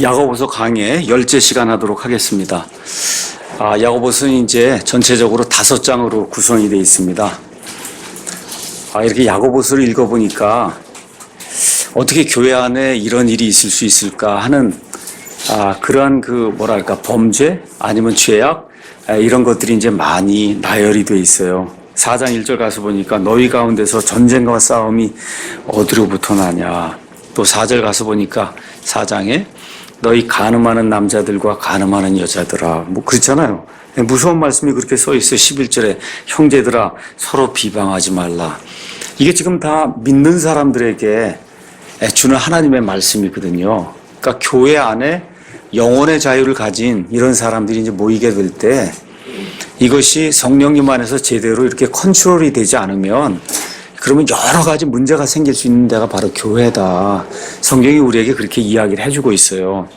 야고보서 강의 10째 시간 하도록 하겠습니다. 야고보서는 이제 전체적으로 5장으로 구성이 되어 있습니다. 이렇게 야고보서를 읽어보니까 어떻게 교회 안에 이런 일이 있을 수 있을까 하는 그러한 범죄 아니면 죄악 이런 것들이 이제 많이 나열이 되어 있어요. 4장 1절 가서 보니까 너희 가운데서 전쟁과 싸움이 어디로부터 나냐. 또 4절 가서 보니까 4장에 너희 간음하는 남자들과 간음하는 여자들아. 그렇잖아요. 무서운 말씀이 그렇게 써 있어요. 11절에 형제들아 서로 비방하지 말라. 이게 지금 다 믿는 사람들에게 주는 하나님의 말씀이거든요. 그러니까 교회 안에 영혼의 자유를 가진 이런 사람들이 이제 모이게 될 때 이것이 성령님 안에서 제대로 이렇게 컨트롤이 되지 않으면 그러면 여러 가지 문제가 생길 수 있는 데가 바로 교회다. 성경이 우리에게 그렇게 이야기를 해주고 있어요.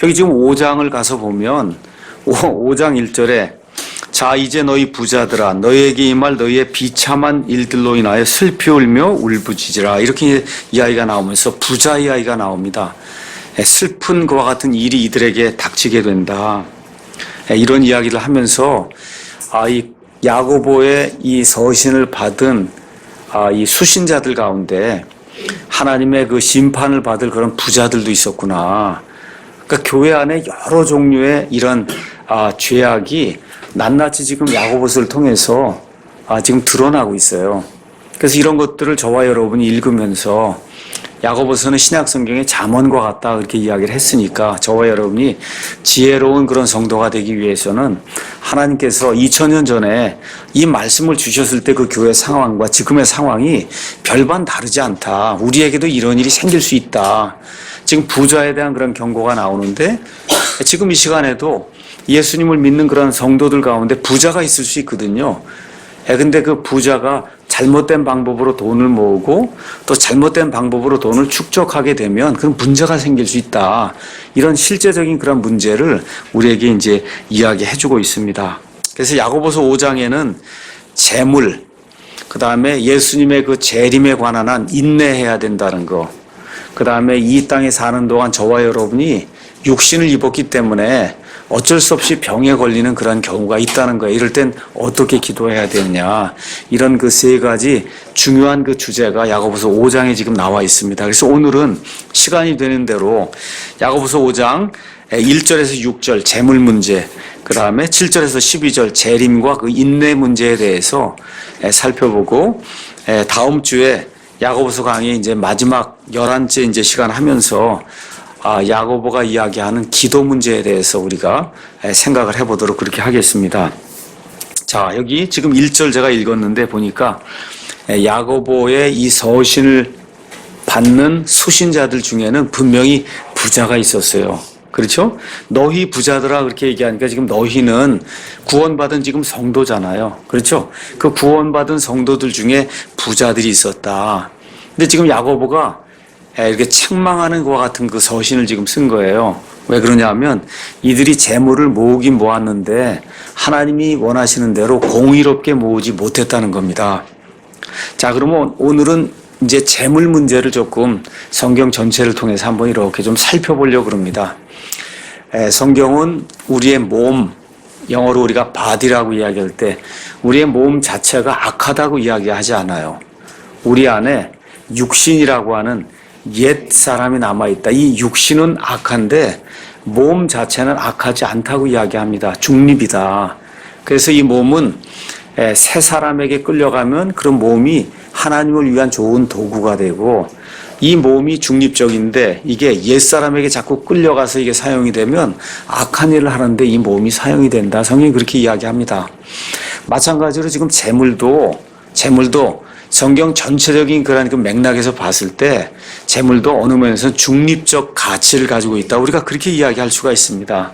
여기 지금 5장을 가서 보면 5장 1절에 자 이제 너희 부자들아 너희에게 임할 너희의 비참한 일들로 인하여 슬피 울며 울부짖으라. 이렇게 이야기가 나오면서 부자 이야기가 나옵니다. 슬픈 것과 같은 일이 이들에게 닥치게 된다. 이런 이야기를 하면서 이 야고보의 이 서신을 받은 이 수신자들 가운데 하나님의 그 심판을 받을 그런 부자들도 있었구나. 그러니까 교회 안에 여러 종류의 이런 죄악이 낱낱이 지금 야고보서를 통해서 지금 드러나고 있어요. 그래서 이런 것들을 저와 여러분이 읽으면서 야고보서는 신약 성경의 잠언과 같다 그렇게 이야기를 했으니까 저와 여러분이 지혜로운 그런 성도가 되기 위해서는 하나님께서 2000년 전에 이 말씀을 주셨을 때 그 교회 상황과 지금의 상황이 별반 다르지 않다. 우리에게도 이런 일이 생길 수 있다. 지금 부자에 대한 그런 경고가 나오는데 지금 이 시간에도 예수님을 믿는 그런 성도들 가운데 부자가 있을 수 있거든요. 근데 그 부자가 잘못된 방법으로 돈을 모으고 또 잘못된 방법으로 돈을 축적하게 되면 그런 문제가 생길 수 있다. 이런 실제적인 그런 문제를 우리에게 이제 이야기해 주고 있습니다. 그래서 야고보서 5장에는 재물, 그 다음에 예수님의 그 재림에 관한 한 인내해야 된다는 거, 그 다음에 이 땅에 사는 동안 저와 여러분이 육신을 입었기 때문에 어쩔 수 없이 병에 걸리는 그런 경우가 있다는 거예요. 이럴 땐 어떻게 기도해야 되느냐. 이런 그 3가지 중요한 그 주제가 야고보서 5장에 지금 나와 있습니다. 그래서 오늘은 시간이 되는 대로 야고보서 5장 1절에서 6절 재물 문제, 그 다음에 7절에서 12절 재림과 그 인내 문제에 대해서 살펴보고 다음 주에 야고보서 강의 이제 마지막 11째 이제 시간 하면서 야고보가 이야기하는 기도 문제에 대해서 우리가 생각을 해보도록 그렇게 하겠습니다. 자, 여기 지금 1절 제가 읽었는데 보니까 야고보의 이 서신을 받는 수신자들 중에는 분명히 부자가 있었어요. 그렇죠? 너희 부자들아 그렇게 얘기하니까 지금 너희는 구원받은 지금 성도잖아요. 그렇죠? 그 구원받은 성도들 중에 부자들이 있었다. 근데 지금 야고보가 이렇게 책망하는 것과 같은 그 서신을 지금 쓴 거예요. 왜 그러냐 하면 이들이 재물을 모으긴 모았는데 하나님이 원하시는 대로 공의롭게 모으지 못했다는 겁니다. 자, 그러면 오늘은 이제 재물 문제를 조금 성경 전체를 통해서 한번 이렇게 좀 살펴보려고 합니다. 성경은 우리의 몸, 영어로 우리가 body라고 이야기할 때 우리의 몸 자체가 악하다고 이야기하지 않아요. 우리 안에 육신이라고 하는 옛 사람이 남아있다. 이 육신은 악한데 몸 자체는 악하지 않다고 이야기합니다. 중립이다. 그래서 이 몸은 새 사람에게 끌려가면 그런 몸이 하나님을 위한 좋은 도구가 되고 이 몸이 중립적인데 이게 옛 사람에게 자꾸 끌려가서 이게 사용이 되면 악한 일을 하는데 이 몸이 사용이 된다. 성경이 그렇게 이야기합니다. 마찬가지로 지금 재물도 성경 전체적인 그런 그 맥락에서 봤을 때 재물도 어느 면에서는 중립적 가치를 가지고 있다. 우리가 그렇게 이야기할 수가 있습니다.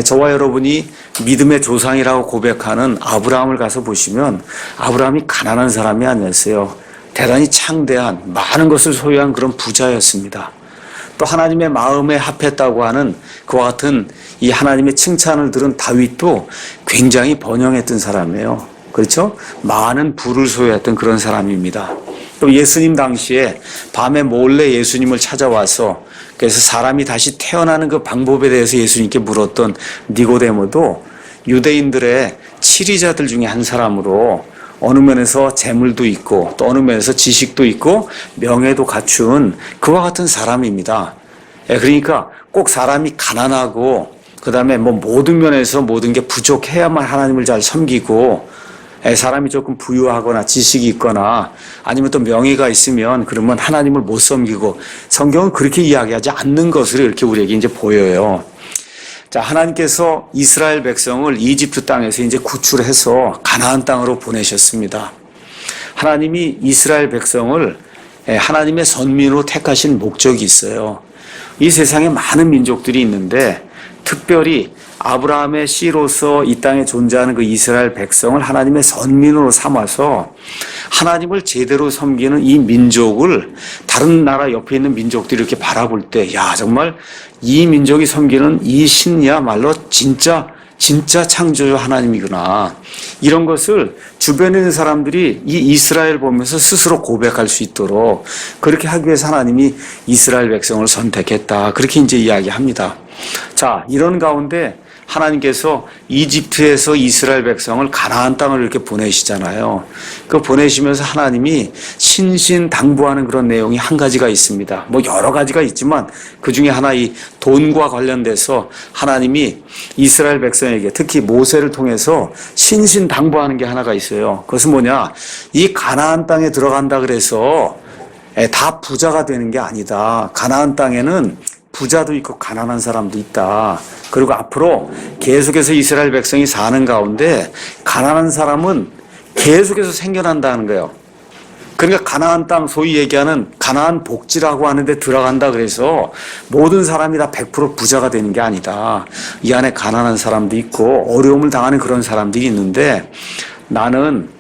저와 여러분이 믿음의 조상이라고 고백하는 아브라함을 가서 보시면 아브라함이 가난한 사람이 아니었어요. 대단히 창대한 많은 것을 소유한 그런 부자였습니다. 또 하나님의 마음에 합했다고 하는 그와 같은 이 하나님의 칭찬을 들은 다윗도 굉장히 번영했던 사람이에요. 그렇죠? 많은 부를 소유했던 그런 사람입니다. 또 예수님 당시에 밤에 몰래 예수님을 찾아와서 그래서 사람이 다시 태어나는 그 방법에 대해서 예수님께 물었던 니고데모도 유대인들의 치리자들 중에 한 사람으로 어느 면에서 재물도 있고 또 어느 면에서 지식도 있고 명예도 갖춘 그와 같은 사람입니다. 그러니까 꼭 사람이 가난하고 그다음에 뭐 모든 면에서 모든 게 부족해야만 하나님을 잘 섬기고 사람이 조금 부유하거나 지식이 있거나 아니면 또 명예가 있으면 그러면 하나님을 못 섬기고 성경은 그렇게 이야기하지 않는 것으로 이렇게 우리에게 이제 보여요. 자, 하나님께서 이스라엘 백성을 이집트 땅에서 이제 구출해서 가나안 땅으로 보내셨습니다. 하나님이 이스라엘 백성을 하나님의 선민으로 택하신 목적이 있어요. 이 세상에 많은 민족들이 있는데 특별히 아브라함의 씨로서 이 땅에 존재하는 그 이스라엘 백성을 하나님의 선민으로 삼아서 하나님을 제대로 섬기는 이 민족을 다른 나라 옆에 있는 민족들이 이렇게 바라볼 때, 야, 정말 이 민족이 섬기는 이 신이야말로 진짜 창조주 하나님이구나. 이런 것을 주변에 있는 사람들이 이 이스라엘 보면서 스스로 고백할 수 있도록 그렇게 하기 위해서 하나님이 이스라엘 백성을 선택했다. 그렇게 이제 이야기합니다. 자, 이런 가운데 하나님께서 이집트에서 이스라엘 백성을 가나안 땅을 이렇게 보내시잖아요. 그 보내시면서 하나님이 신신당부하는 그런 내용이 한 가지가 있습니다. 뭐 여러 가지가 있지만 그 중에 하나 이 돈과 관련돼서 하나님이 이스라엘 백성에게 특히 모세를 통해서 신신당부하는 게 하나가 있어요. 그것은 뭐냐? 이 가나안 땅에 들어간다 그래서 다 부자가 되는 게 아니다. 가나안 땅에는 부자도 있고 가난한 사람도 있다. 그리고 앞으로 계속해서 이스라엘 백성이 사는 가운데 가난한 사람은 계속해서 생겨난다는 거예요. 그러니까 가나안 땅 소위 얘기하는 가나안 복지라고 하는데 들어간다 그래서 모든 사람이 다 100% 부자가 되는 게 아니다. 이 안에 가난한 사람도 있고 어려움을 당하는 그런 사람들이 있는데 나는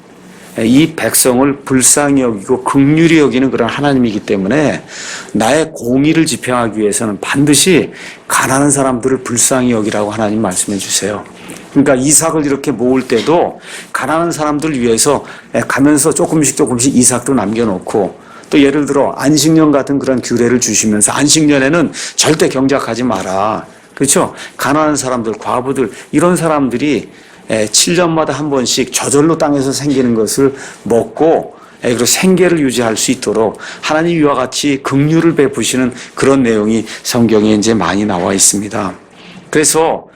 이 백성을 불쌍히 여기고 긍휼히 여기는 그런 하나님이기 때문에 나의 공의를 집행하기 위해서는 반드시 가난한 사람들을 불쌍히 여기라고 하나님 말씀해 주세요. 그러니까 이삭을 이렇게 모을 때도 가난한 사람들을 위해서 가면서 조금씩 이삭도 남겨놓고 또 예를 들어 안식년 같은 그런 규례를 주시면서 안식년에는 절대 경작하지 마라. 그렇죠? 가난한 사람들, 과부들 이런 사람들이 7년마다 한 번씩 저절로 땅에서 생기는 것을 먹고 그리고 생계를 유지할 수 있도록 하나님 이와 같이 긍휼을 베푸시는 그런 내용이 성경에 이제 많이 나와 있습니다. 그래서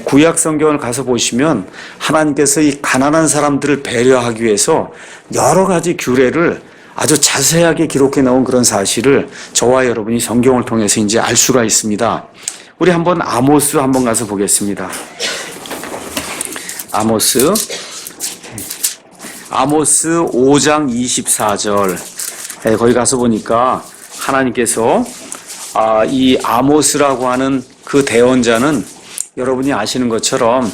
구약 성경을 가서 보시면 하나님께서 이 가난한 사람들을 배려하기 위해서 여러 가지 규례를 아주 자세하게 기록해 놓은 그런 사실을 저와 여러분이 성경을 통해서 이제 알 수가 있습니다. 우리 한번 아모스 한번 가서 보겠습니다. 아모스 5장 24절 거기 가서 보니까 하나님께서 이 아모스라고 하는 그 대언자는 여러분이 아시는 것처럼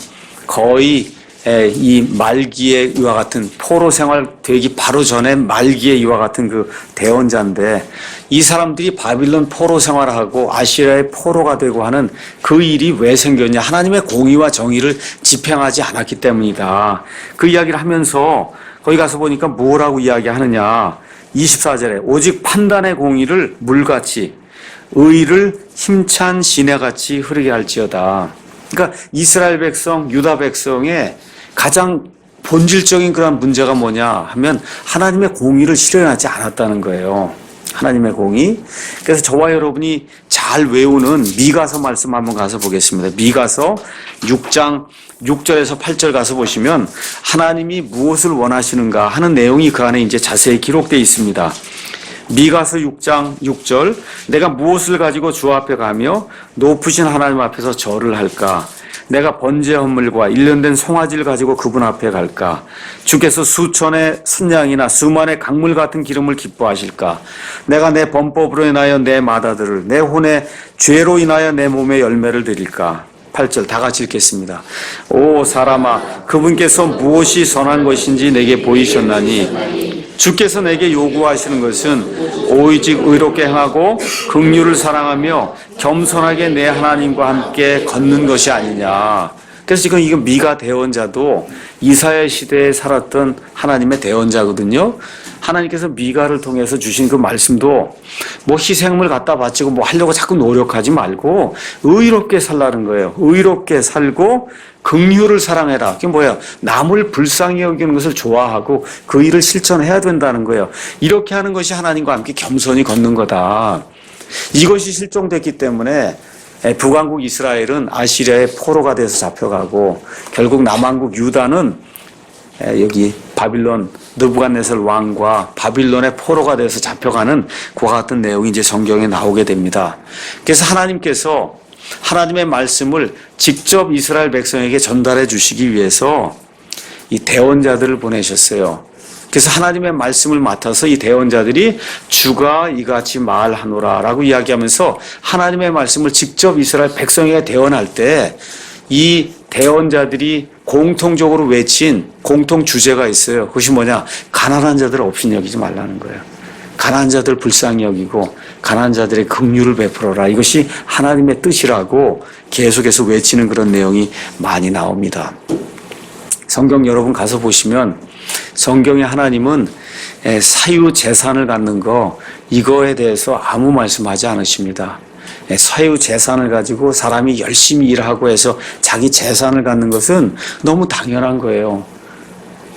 거의 이 말기에 이와 같은 포로 생활 되기 바로 전에 말기에 이와 같은 그 대언자인데 이 사람들이 바빌론 포로 생활하고 아시리아의 포로가 되고 하는 그 일이 왜 생겼냐? 하나님의 공의와 정의를 집행하지 않았기 때문이다. 그 이야기를 하면서 거기 가서 보니까 뭐라고 이야기하느냐? 24절에 오직 판단의 공의를 물같이 의를 힘찬 시내같이 흐르게 할지어다. 그러니까 이스라엘 백성, 유다 백성의 가장 본질적인 그런 문제가 뭐냐 하면 하나님의 공의를 실현하지 않았다는 거예요. 하나님의 공의. 그래서 저와 여러분이 잘 외우는 미가서 말씀 한번 가서 보겠습니다. 미가서 6장 6절에서 8절 가서 보시면 하나님이 무엇을 원하시는가 하는 내용이 그 안에 이제 자세히 기록되어 있습니다. 미가서 6장 6절 내가 무엇을 가지고 주 앞에 가며 높으신 하나님 앞에서 절을 할까? 내가 번제 헌물과 일련된 송아지를 가지고 그분 앞에 갈까? 주께서 수천의 순양이나 수만의 강물 같은 기름을 기뻐하실까? 내가 내 범법으로 인하여 내 마다들을 내 혼의 죄로 인하여 내 몸의 열매를 드릴까? 8절 다 같이 읽겠습니다. 오 사람아 그분께서 무엇이 선한 것인지 내게 보이셨나니 주께서 내게 요구하시는 것은 오직 의롭게 행하고 긍휼을 사랑하며 겸손하게 내 하나님과 함께 걷는 것이 아니냐. 그래서 지금 이거 미가 대언자도 이사야 시대에 살았던 하나님의 대언자거든요. 하나님께서 미가를 통해서 주신 그 말씀도 뭐 희생물 갖다 바치고 뭐 하려고 자꾸 노력하지 말고 의롭게 살라는 거예요. 의롭게 살고 긍휼을 사랑해라. 그게 뭐야? 남을 불쌍히 여기는 것을 좋아하고 그 일을 실천해야 된다는 거예요. 이렇게 하는 것이 하나님과 함께 겸손히 걷는 거다. 이것이 실종됐기 때문에 북왕국 이스라엘은 아시리아의 포로가 돼서 잡혀가고 결국 남왕국 유다는 여기 바빌론 느부갓네살 왕과 바빌론의 포로가 돼서 잡혀가는 그와 같은 내용이 이제 성경에 나오게 됩니다. 그래서 하나님께서 하나님의 말씀을 직접 이스라엘 백성에게 전달해 주시기 위해서 이 대언자들을 보내셨어요. 그래서 하나님의 말씀을 맡아서 이 대언자들이 주가 이같이 말하노라 라고 이야기하면서 하나님의 말씀을 직접 이스라엘 백성에게 대언할 때 이 대언자들이 공통적으로 외친 공통 주제가 있어요. 그것이 뭐냐? 가난한 자들을 없인 여기지 말라는 거예요. 가난한 자들 불쌍히 여기고 가난한 자들의 긍휼을 베풀어라. 이것이 하나님의 뜻이라고 계속해서 외치는 그런 내용이 많이 나옵니다. 성경 여러분 가서 보시면 성경에 하나님은 사유 재산을 갖는 거 이거에 대해서 아무 말씀하지 않으십니다. 사유 재산을 가지고 사람이 열심히 일하고 해서 자기 재산을 갖는 것은 너무 당연한 거예요.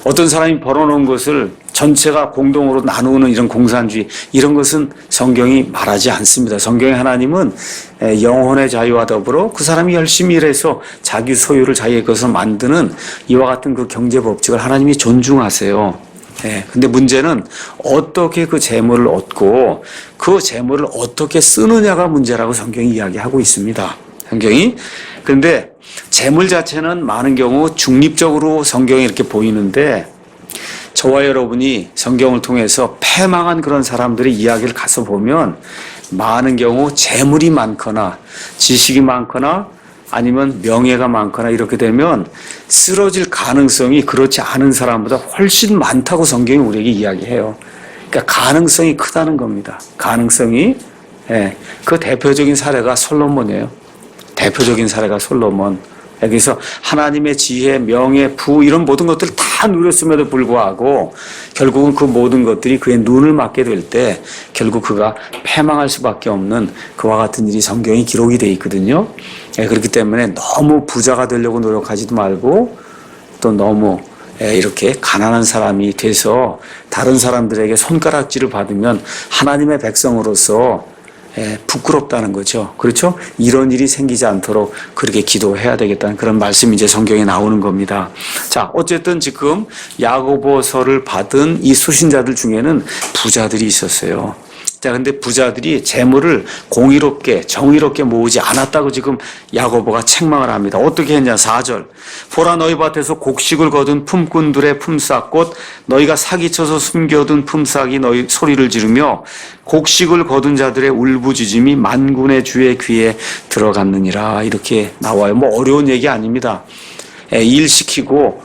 어떤 사람이 벌어놓은 것을 전체가 공동으로 나누는 이런 공산주의 이런 것은 성경이 말하지 않습니다. 성경의 하나님은 영혼의 자유와 더불어 그 사람이 열심히 일해서 자기 소유를 자기의 것을 만드는 이와 같은 그 경제 법칙을 하나님이 존중하세요. 근데 문제는 어떻게 그 재물을 얻고 그 재물을 어떻게 쓰느냐가 문제라고 성경이 이야기하고 있습니다. 성경이. 그런데 재물 자체는 많은 경우 중립적으로 성경이 이렇게 보이는데 저와 여러분이 성경을 통해서 패망한 그런 사람들의 이야기를 가서 보면 많은 경우 재물이 많거나 지식이 많거나 아니면 명예가 많거나 이렇게 되면 쓰러질 가능성이 그렇지 않은 사람보다 훨씬 많다고 성경이 우리에게 이야기해요. 그러니까 가능성이 크다는 겁니다. 가능성이. 그 대표적인 사례가 솔로몬이에요. 대표적인 사례가 솔로몬. 그래서 하나님의 지혜, 명예, 부 이런 모든 것들을 다 누렸음에도 불구하고 결국은 그 모든 것들이 그의 눈을 맞게 될 때 결국 그가 패망할 수밖에 없는 그와 같은 일이 성경에 기록이 되어 있거든요. 그렇기 때문에 너무 부자가 되려고 노력하지도 말고 또 너무 이렇게 가난한 사람이 돼서 다른 사람들에게 손가락질을 받으면 하나님의 백성으로서 부끄럽다는 거죠. 그렇죠? 이런 일이 생기지 않도록 그렇게 기도해야 되겠다는 그런 말씀이 이제 성경에 나오는 겁니다. 자, 어쨌든 지금 야고보서를 받은 이 수신자들 중에는 부자들이 있었어요. 자, 근데 부자들이 재물을 공의롭게 정의롭게 모으지 않았다고 지금 야고보가 책망을 합니다. 어떻게 했냐? 4절. 보라 너희 밭에서 곡식을 거둔 품꾼들의 품삯 곧 너희가 사기쳐서 숨겨둔 품삯이 너희 소리를 지르며 곡식을 거둔 자들의 울부짖음이 만군의 주의 귀에 들어갔느니라. 이렇게 나와요. 뭐 어려운 얘기 아닙니다. 일 시키고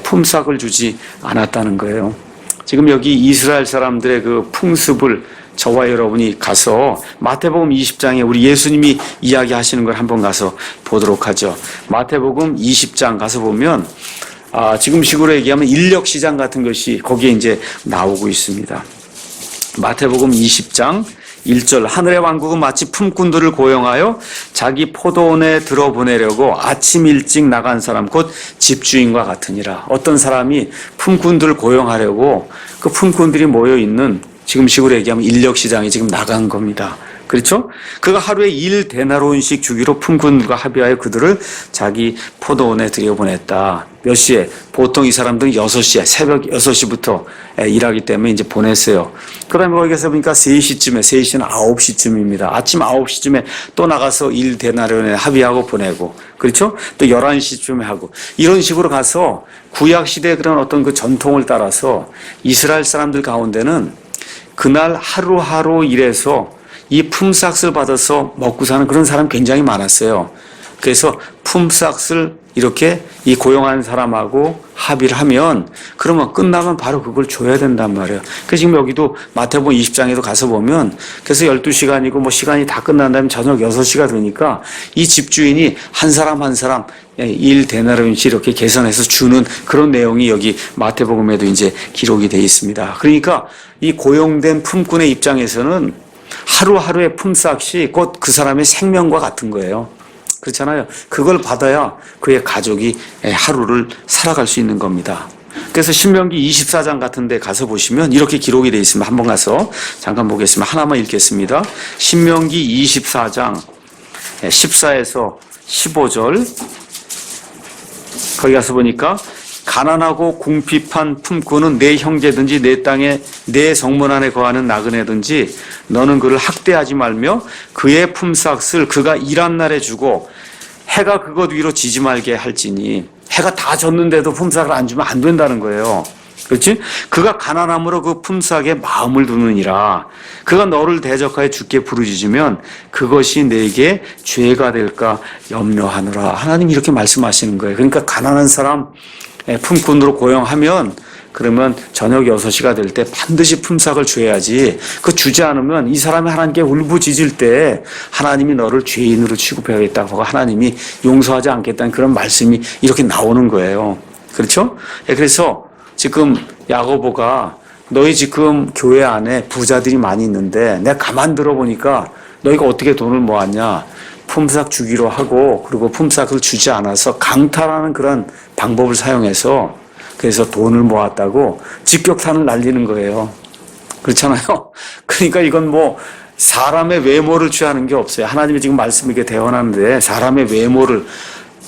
품삯을 주지 않았다는 거예요. 지금 여기 이스라엘 사람들의 그 풍습을 저와 여러분이 가서 마태복음 20장에 우리 예수님이 이야기하시는 걸 한번 가서 보도록 하죠. 마태복음 20장 가서 보면 지금 식으로 얘기하면 인력시장 같은 것이 거기에 이제 나오고 있습니다. 마태복음 20장 1절 하늘의 왕국은 마치 품꾼들을 고용하여 자기 포도원에 들어보내려고 아침 일찍 나간 사람 곧 집주인과 같으니라. 어떤 사람이 품꾼들을 고용하려고 그 품꾼들이 모여있는 지금 식으로 얘기하면 인력시장에 지금 나간 겁니다. 그렇죠? 그가 하루에 1데나리온씩 주기로 품꾼들과 합의하여 그들을 자기 포도원에 들여보냈다. 몇 시에? 보통 이 사람들은 6시에, 새벽 6시부터 일하기 때문에 이제 보냈어요. 그 다음에 거기서 보니까 3시쯤에, 3시는 9시쯤입니다. 아침 9시쯤에 또 나가서 1데나리온에 합의하고 보내고, 그렇죠? 또 11시쯤에 하고, 이런 식으로 가서 구약시대의 그런 어떤 그 전통을 따라서 이스라엘 사람들 가운데는 그날 하루하루 일해서 이 품삯을 받아서 먹고 사는 그런 사람 굉장히 많았어요. 그래서 품삯을 이렇게 이 고용한 사람하고 합의를 하면 그러면 끝나면 바로 그걸 줘야 된단 말이에요. 그래서 지금 여기도 마태복음 20장에도 가서 보면 그래서 12시간이고 뭐 시간이 다 끝난 다음에 저녁 6시가 되니까 이 집주인이 한 사람 한 사람 1데나리온씩 이렇게 계산해서 주는 그런 내용이 여기 마태복음에도 이제 기록이 되어 있습니다. 그러니까 이 고용된 품꾼의 입장에서는 하루하루의 품삯이 곧 그 사람의 생명과 같은 거예요. 그렇잖아요. 그걸 받아야 그의 가족이 하루를 살아갈 수 있는 겁니다. 그래서 신명기 24장 같은 데 가서 보시면 이렇게 기록이 되어 있습니다. 한번 가서 잠깐 보겠습니다. 하나만 읽겠습니다. 신명기 24장 14에서 15절 거기 가서 보니까 가난하고 궁핍한 품꾼은 내 형제든지 내 땅에 내 성문 안에 거하는 나그네든지 너는 그를 학대하지 말며 그의 품삯을 그가 일한 날에 주고 해가 그것 위로 지지 말게 할지니 해가 다 졌는데도 품삯을 안 주면 안 된다는 거예요. 그렇지? 그가 가난함으로 그 품삯에 마음을 두느니라. 그가 너를 대적하여 주께 부르짖으면 그것이 내게 죄가 될까 염려하노라. 하나님 이렇게 말씀하시는 거예요. 그러니까 가난한 사람 품꾼으로 고용하면 그러면 저녁 6시가 될 때 반드시 품삯을 줘야지. 그 주지 않으면 이 사람이 하나님께 울부짖을 때 하나님이 너를 죄인으로 취급해야겠다고 하고 하나님이 용서하지 않겠다는 그런 말씀이 이렇게 나오는 거예요. 그렇죠? 그래서 지금 야고보가 너희 지금 교회 안에 부자들이 많이 있는데 내가 가만 들어보니까 너희가 어떻게 돈을 모았냐. 품삯 주기로 하고 그리고 품삯을 주지 않아서 강탈하는 그런 방법을 사용해서 그래서 돈을 모았다고 직격탄을 날리는 거예요. 그렇잖아요. 그러니까 이건 뭐 사람의 외모를 취하는 게 없어요. 하나님이 지금 말씀 이렇게 대언하는데 사람의 외모를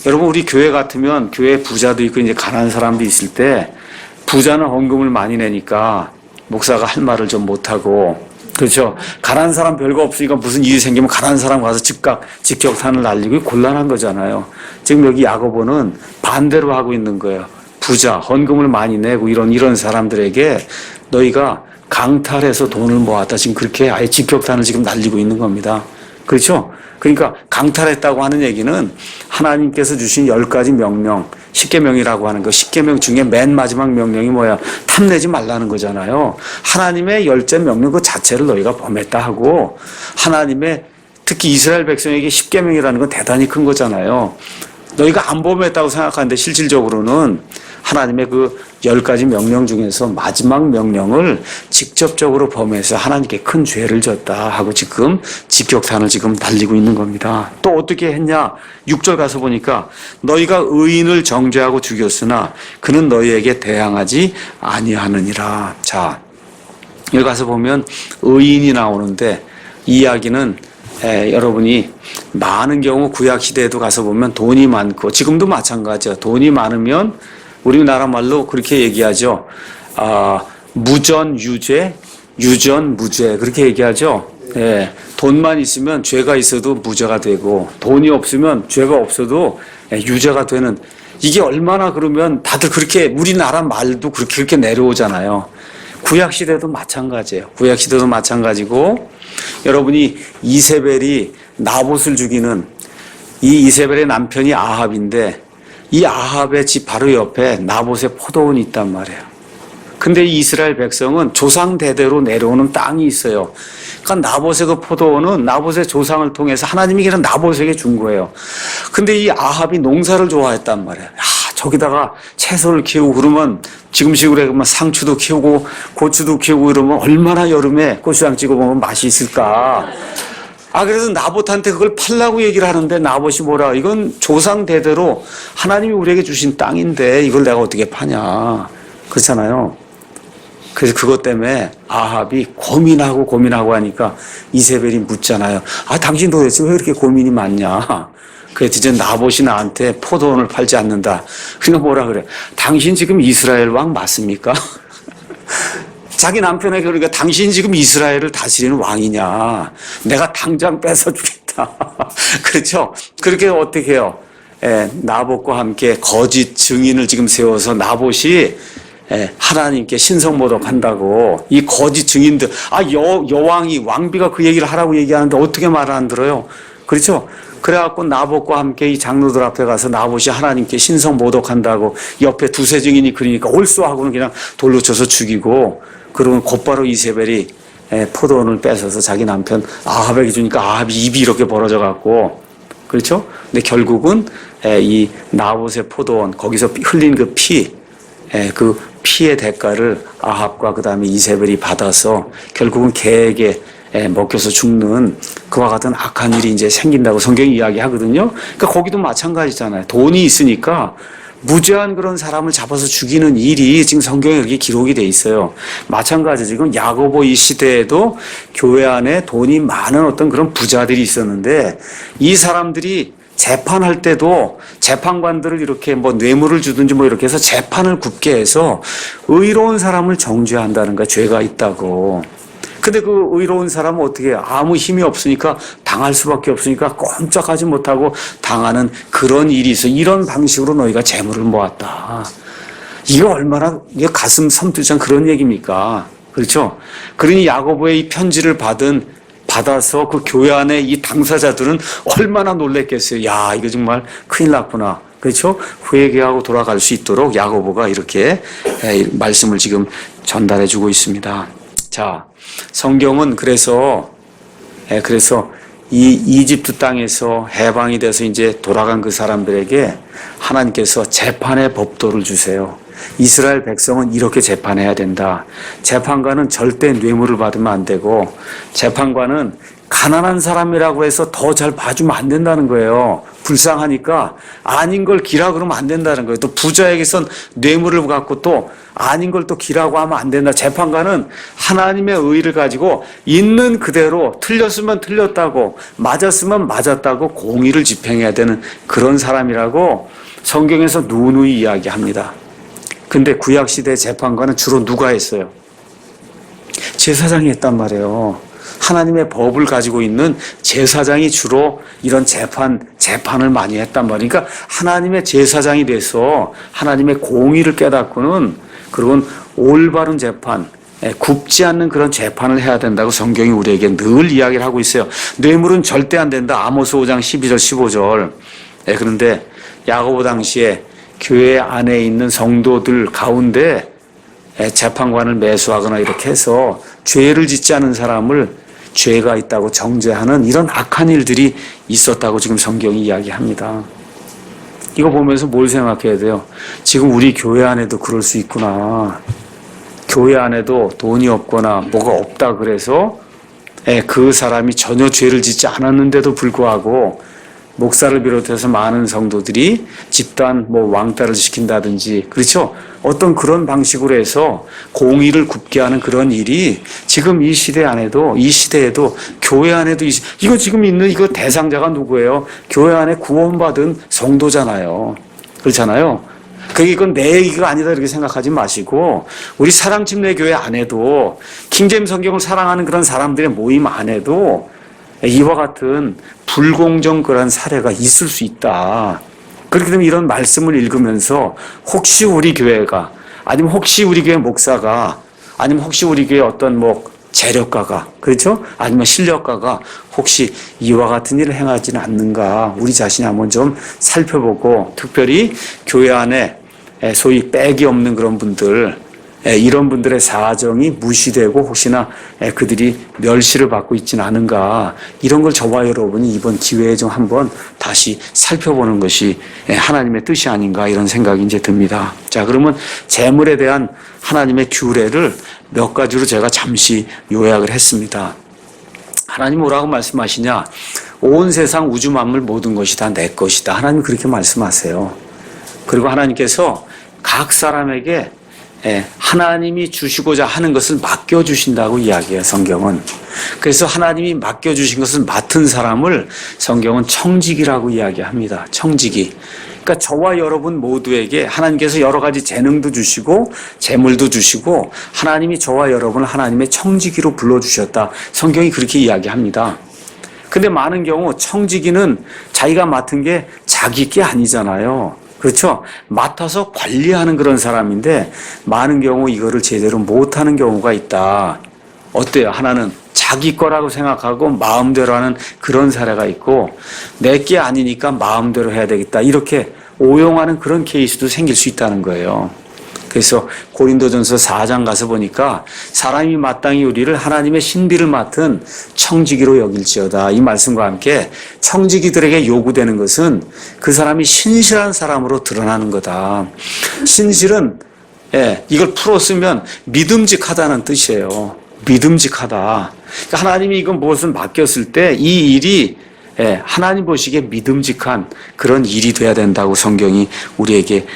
여러분 우리 교회 같으면 교회 부자도 있고 이제 가난한 사람도 있을 때 부자는 헌금을 많이 내니까 목사가 할 말을 좀 못하고 그렇죠. 가난한 사람 별거 없으니까 무슨 일이 생기면 가난한 사람 가서 즉각 직격탄을 날리고 곤란한 거잖아요. 지금 여기 야고보는 반대로 하고 있는 거예요. 부자, 헌금을 많이 내고 이런 사람들에게 너희가 강탈해서 돈을 모았다. 지금 그렇게 아예 직격탄을 지금 날리고 있는 겁니다. 그렇죠? 그러니까 강탈했다고 하는 얘기는 하나님께서 주신 10가지 명령, 10계명이라고 하는 거, 10계명 중에 맨 마지막 명령이 뭐야? 탐내지 말라는 거잖아요. 하나님의 10째 명령 그 자체를 너희가 범했다 하고 하나님의 특히 이스라엘 백성에게 10계명이라는 건 대단히 큰 거잖아요. 너희가 안 범했다고 생각하는데 실질적으로는 하나님의 그 10가지 명령 중에서 마지막 명령을 직접적으로 범해서 하나님께 큰 죄를 졌다 하고 지금 직격탄을 지금 날리고 있는 겁니다. 또 어떻게 했냐? 6절 가서 보니까 너희가 의인을 정죄하고 죽였으나 그는 너희에게 대항하지 아니하느니라. 자, 여기 가서 보면 의인이 나오는데 이 이야기는 여러분이 많은 경우 구약시대에도 가서 보면 돈이 많고 지금도 마찬가지야. 돈이 많으면 우리나라 말로 그렇게 얘기하죠. 무전유죄, 유전무죄 그렇게 얘기하죠. 예, 돈만 있으면 죄가 있어도 무죄가 되고 돈이 없으면 죄가 없어도 유죄가 되는 이게 얼마나 그러면 다들 그렇게 우리나라 말도 그렇게 내려오잖아요. 구약시대도 마찬가지예요. 구약시대도 마찬가지고 여러분이 이세벨이 나봇을 죽이는 이 이세벨의 남편이 아합인데 이 아합의 집 바로 옆에 나봇의 포도원이 있단 말이에요. 근데 이 이스라엘 백성은 조상 대대로 내려오는 땅이 있어요. 그러니까 나봇의 그 포도원은 나봇의 조상을 통해서 하나님이 그냥 나봇에게 준 거예요. 근데 이 아합이 농사를 좋아했단 말이에요. 저기다가 채소를 키우고 그러면 지금식으로 해보면 상추도 키우고 고추도 키우고 이러면 얼마나 여름에 고추장 찍어 먹으면 맛이 있을까. 그래서 나봇한테 그걸 팔라고 얘기를 하는데 나봇이 뭐라 이건 조상 대대로 하나님이 우리에게 주신 땅인데 이걸 내가 어떻게 파냐. 그렇잖아요. 그래서 그것 때문에 아합이 고민하고 하니까 이세벨이 묻잖아요. 당신 도대체 왜 이렇게 고민이 많냐. 그래서 이제 나봇이 나한테 포도원을 팔지 않는다. 그러니까 뭐라 그래. 당신 지금 이스라엘 왕 맞습니까? 자기 남편에게 그러니까 당신 지금 이스라엘을 다스리는 왕이냐. 내가 당장 뺏어주겠다. 그렇죠? 그렇게 어떻게 해요? 나봇과 함께 거짓 증인을 지금 세워서 나봇이 하나님께 신성모독한다고 이 거짓 증인들 여왕이 왕비가 그 얘기를 하라고 얘기하는데 어떻게 말을 안 들어요? 그렇죠? 그래갖고 나봇과 함께 이 장로들 앞에 가서 나봇이 하나님께 신성 모독한다고 옆에 두세 증인이 그러니까 옳소하고는 그냥 돌로 쳐서 죽이고, 그러면 곧바로 이세벨이 포도원을 뺏어서 자기 남편 아합에게 주니까 아합이 입이 이렇게 벌어져 갖고, 그렇죠? 근데 결국은 이 나봇의 포도원, 거기서 흘린 그 그 피의 대가를 아합과 그 다음에 이세벨이 받아서 결국은 개에게 먹혀서 죽는 그와 같은 악한 일이 이제 생긴다고 성경이 이야기하거든요. 그러니까 거기도 마찬가지잖아요. 돈이 있으니까 무죄한 그런 사람을 잡아서 죽이는 일이 지금 성경에 이렇게 기록이 돼 있어요. 마찬가지 지금 야고보 이 시대에도 교회 안에 돈이 많은 어떤 그런 부자들이 있었는데, 이 사람들이 재판할 때도 재판관들을 이렇게 뭐 뇌물을 주든지 뭐 이렇게 해서 재판을 굽게 해서 의로운 사람을 정죄한다는 거야. 죄가 있다고. 근데 그 의로운 사람은 어떻게 해요? 아무 힘이 없으니까 당할 수밖에 없으니까 꼼짝하지 못하고 당하는 그런 일이 있어. 이런 방식으로 너희가 재물을 모았다. 이거 얼마나 이게 가슴 섬뜩한 그런 얘기입니까? 그렇죠? 그러니 야고보의 이 편지를 받아서 그 교회 안에 이 당사자들은 얼마나 놀랬겠어요. 야, 이거 정말 큰일 났구나. 그렇죠? 회개하고 돌아갈 수 있도록 야고보가 이렇게 말씀을 지금 전달해 주고 있습니다. 자, 성경은 그래서 이 이집트 땅에서 해방이 돼서 이제 돌아간 그 사람들에게 하나님께서 재판의 법도를 주세요. 이스라엘 백성은 이렇게 재판해야 된다. 재판관은 절대 뇌물을 받으면 안 되고, 재판관은 가난한 사람이라고 해서 더 잘 봐주면 안 된다는 거예요. 불쌍하니까 아닌 걸 기라 그러면 안 된다는 거예요. 또 부자에게선 뇌물을 갖고 또 아닌 걸 또 기라고 하면 안 된다. 재판관은 하나님의 의를 가지고 있는 그대로 틀렸으면 틀렸다고, 맞았으면 맞았다고 공의를 집행해야 되는 그런 사람이라고 성경에서 누누이 이야기합니다. 근데 구약시대 재판관은 주로 누가 했어요? 제사장이 했단 말이에요. 하나님의 법을 가지고 있는 제사장이 주로 이런 재판을 많이 했단 말이에요. 그러니까 하나님의 제사장이 돼서 하나님의 공의를 깨닫고는, 그리고 올바른 재판, 굽지 않는 그런 재판을 해야 된다고 성경이 우리에게 늘 이야기를 하고 있어요. 뇌물은 절대 안 된다. 아모스 5장 12절 15절. 그런데 야고보 당시에 교회 안에 있는 성도들 가운데 재판관을 매수하거나 이렇게 해서 죄를 짓지 않은 사람을 죄가 있다고 정죄하는 이런 악한 일들이 있었다고 지금 성경이 이야기합니다. 이거 보면서 뭘 생각해야 돼요? 지금 우리 교회 안에도 그럴 수 있구나. 교회 안에도 돈이 없거나 뭐가 없다 그래서 그 사람이 전혀 죄를 짓지 않았는데도 불구하고 목사를 비롯해서 많은 성도들이 집단 왕따를 시킨다든지, 그렇죠? 어떤 그런 방식으로 해서 공의를 굽게 하는 그런 일이 지금 이 시대에도 교회 안에도 이거 지금 있는 이거 대상자가 누구예요? 교회 안에 구원받은 성도잖아요. 그렇잖아요. 이건 내 얘기가 아니다 이렇게 생각하지 마시고, 우리 사랑침례교회 안에도 킹제임스 성경을 사랑하는 그런 사람들의 모임 안에도 이와 같은 불공정한 사례가 있을 수 있다. 그렇게 되면 이런 말씀을 읽으면서 혹시 우리 교회가, 아니면 혹시 우리 교회 목사가, 아니면 혹시 우리 교회 어떤 재력가가, 그렇죠? 아니면 실력가가 혹시 이와 같은 일을 행하지는 않는가, 우리 자신이 한번 좀 살펴보고, 특별히 교회 안에 소위 빽이 없는 그런 분들, 이런 분들의 사정이 무시되고 혹시나 그들이 멸시를 받고 있지는 않은가, 이런 걸 저와 여러분이 이번 기회에 좀 한번 다시 살펴보는 것이 하나님의 뜻이 아닌가, 이런 생각이 이제 듭니다. 자, 그러면 재물에 대한 하나님의 규례를 몇 가지로 제가 잠시 요약을 했습니다. 하나님 뭐라고 말씀하시냐? 온 세상 우주 만물 모든 것이 다 내 것이다. 하나님 그렇게 말씀하세요. 그리고 하나님께서 각 사람에게 하나님이 주시고자 하는 것을 맡겨주신다고 이야기해요, 성경은. 그래서 하나님이 맡겨주신 것을 맡은 사람을 성경은 청지기라고 이야기합니다. 청지기. 그러니까 저와 여러분 모두에게 하나님께서 여러 가지 재능도 주시고 재물도 주시고 하나님이 저와 여러분을 하나님의 청지기로 불러주셨다. 성경이 그렇게 이야기합니다. 근데 많은 경우 청지기는 자기가 맡은 게 자기 게 아니잖아요. 그렇죠? 맡아서 관리하는 그런 사람인데 많은 경우 이거를 제대로 못하는 경우가 있다. 어때요? 하나는 자기 거라고 생각하고 마음대로 하는 그런 사례가 있고 내 게 아니니까 마음대로 해야 되겠다 이렇게 오용하는 그런 케이스도 생길 수 있다는 거예요. 그래서 고린도전서 4장 가서 보니까 사람이 마땅히 우리를 하나님의 신비를 맡은 청지기로 여길지어다. 이 말씀과 함께 청지기들에게 요구되는 것은 그 사람이 신실한 사람으로 드러나는 거다. 신실은 이걸 풀어 쓰면 믿음직하다는 뜻이에요. 믿음직하다. 그러니까 하나님이 이건 무엇을 맡겼을 때 이 일이 하나님 보시기에 믿음직한 그런 일이 돼야 된다고 성경이 우리에게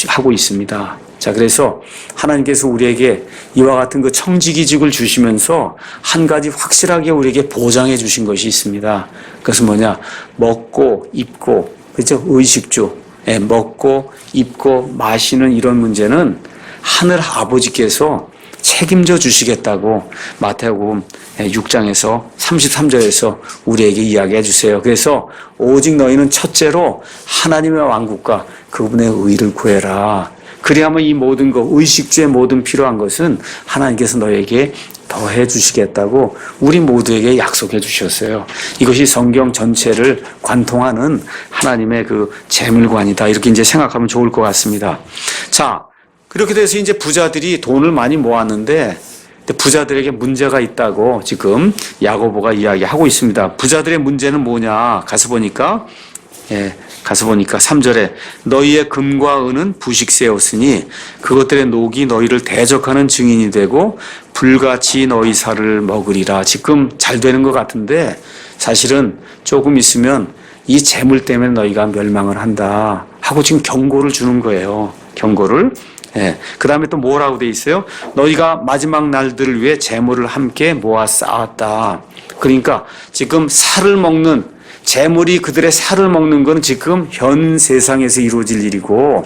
하고 있습니다. 자, 그래서 하나님께서 우리에게 이와 같은 그 청지기직을 주시면서 한 가지 확실하게 우리에게 보장해 주신 것이 있습니다. 그것은 뭐냐? 먹고 입고, 그렇죠? 의식주. 먹고 입고 마시는 이런 문제는 하늘 아버지께서 책임져 주시겠다고 마태복음 6장에서 33절에서 우리에게 이야기해 주세요. 그래서 오직 너희는 첫째로 하나님의 왕국과 그분의 의를 구해라. 그리하면 이 모든 것, 의식주의 모든 필요한 것은 하나님께서 너에게 더해 주시겠다고 우리 모두에게 약속해 주셨어요. 이것이 성경 전체를 관통하는 하나님의 그 재물관이다. 이렇게 이제 생각하면 좋을 것 같습니다. 자, 그렇게 돼서 이제 부자들이 돈을 많이 모았는데 부자들에게 문제가 있다고 지금 야고보가 이야기하고 있습니다. 부자들의 문제는 뭐냐? 가서 보니까 3절에 너희의 금과 은은 부식세였으니 그것들의 녹이 너희를 대적하는 증인이 되고 불같이 너희 살을 먹으리라. 지금 잘 되는 것 같은데 사실은 조금 있으면 이 재물 때문에 너희가 멸망을 한다 하고 지금 경고를 주는 거예요. 경고를. 그 다음에 또 뭐라고 돼 있어요? 너희가 마지막 날들을 위해 재물을 함께 모아 쌓았다. 그러니까 지금 살을 먹는 재물이 그들의 살을 먹는 건 지금 현 세상에서 이루어질 일이고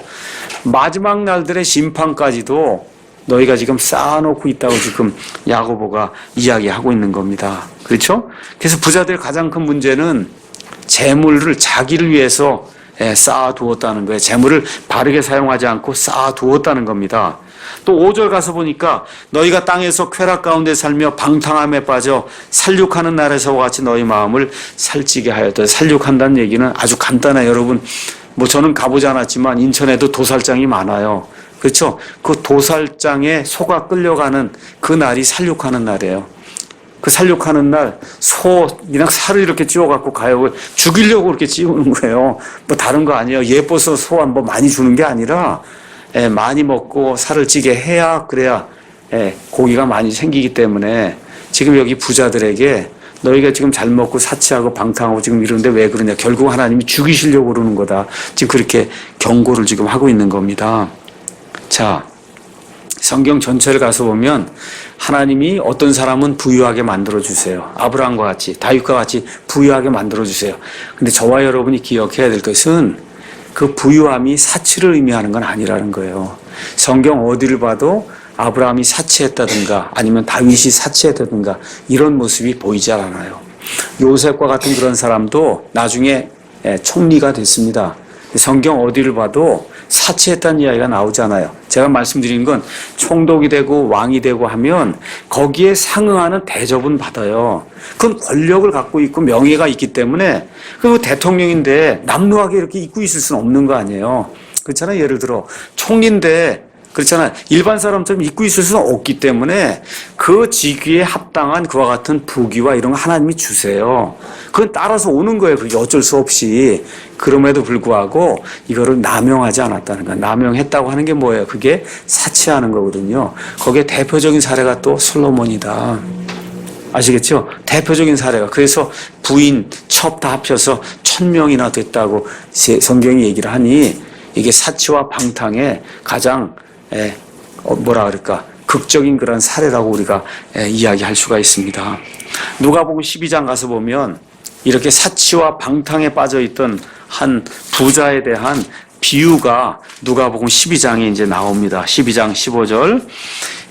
마지막 날들의 심판까지도 너희가 지금 쌓아놓고 있다고 지금 야고보가 이야기하고 있는 겁니다. 그렇죠? 그래서 부자들의 가장 큰 문제는 재물을 자기를 위해서 쌓아두었다는 거예요. 재물을 바르게 사용하지 않고 쌓아두었다는 겁니다. 또 5절 가서 보니까 너희가 땅에서 쾌락 가운데 살며 방탕함에 빠져 살육하는 날에서와 같이 너희 마음을 살찌게 하였다. 살육한다는 얘기는 아주 간단해요. 여러분, 저는 가보지 않았지만 인천에도 도살장이 많아요. 그렇죠? 그 도살장에 소가 끌려가는 그 날이 살육하는 날이에요. 그 살육하는 날 그냥 살을 이렇게 찌워갖고 가요. 죽이려고 그렇게 찌우는 거예요. 다른 거 아니에요. 예뻐서 소 한번 많이 주는 게 아니라 많이 먹고 살을 찌게 해야 그래야 고기가 많이 생기기 때문에 지금 여기 부자들에게 너희가 지금 잘 먹고 사치하고 방탕하고 지금 이러는데 왜 그러냐. 결국 하나님이 죽이시려고 그러는 거다. 지금 그렇게 경고를 지금 하고 있는 겁니다. 자, 성경 전체를 가서 보면 하나님이 어떤 사람은 부유하게 만들어주세요. 아브라함과 같이, 다윗과 같이 부유하게 만들어주세요. 근데 저와 여러분이 기억해야 될 것은 그 부유함이 사치를 의미하는 건 아니라는 거예요. 성경 어디를 봐도 아브라함이 사치했다든가 아니면 다윗이 사치했다든가 이런 모습이 보이지 않아요. 요셉과 같은 그런 사람도 나중에 총리가 됐습니다. 성경 어디를 봐도 사치했다는 이야기가 나오잖아요. 제가 말씀드리는 건 총독이 되고 왕이 되고 하면 거기에 상응하는 대접은 받아요. 그건 권력을 갖고 있고 명예가 있기 때문에 그 대통령인데 남루하게 이렇게 입고 있을 수는 없는 거 아니에요. 그렇잖아요. 예를 들어 총리인데 그렇잖아요. 일반 사람처럼 입고 있을 수는 없기 때문에 그 직위에 합당한 그와 같은 부귀와 이런 거 하나님이 주세요. 그건 따라서 오는 거예요. 그게 어쩔 수 없이. 그럼에도 불구하고 이거를 남용하지 않았다는 거예요. 남용했다고 하는 게 뭐예요? 그게 사치하는 거거든요. 거기에 대표적인 사례가 또 솔로몬이다. 아시겠죠? 대표적인 사례가. 그래서 부인, 첩 다 합쳐서 1000명이나 됐다고 성경이 얘기를 하니 이게 사치와 방탕의 가장 극적인 그런 사례라고 우리가 이야기할 수가 있습니다. 누가복음 12장 가서 보면 이렇게 사치와 방탕에 빠져있던 한 부자에 대한 비유가 누가복음 12장에 이제 나옵니다. 12장 15절.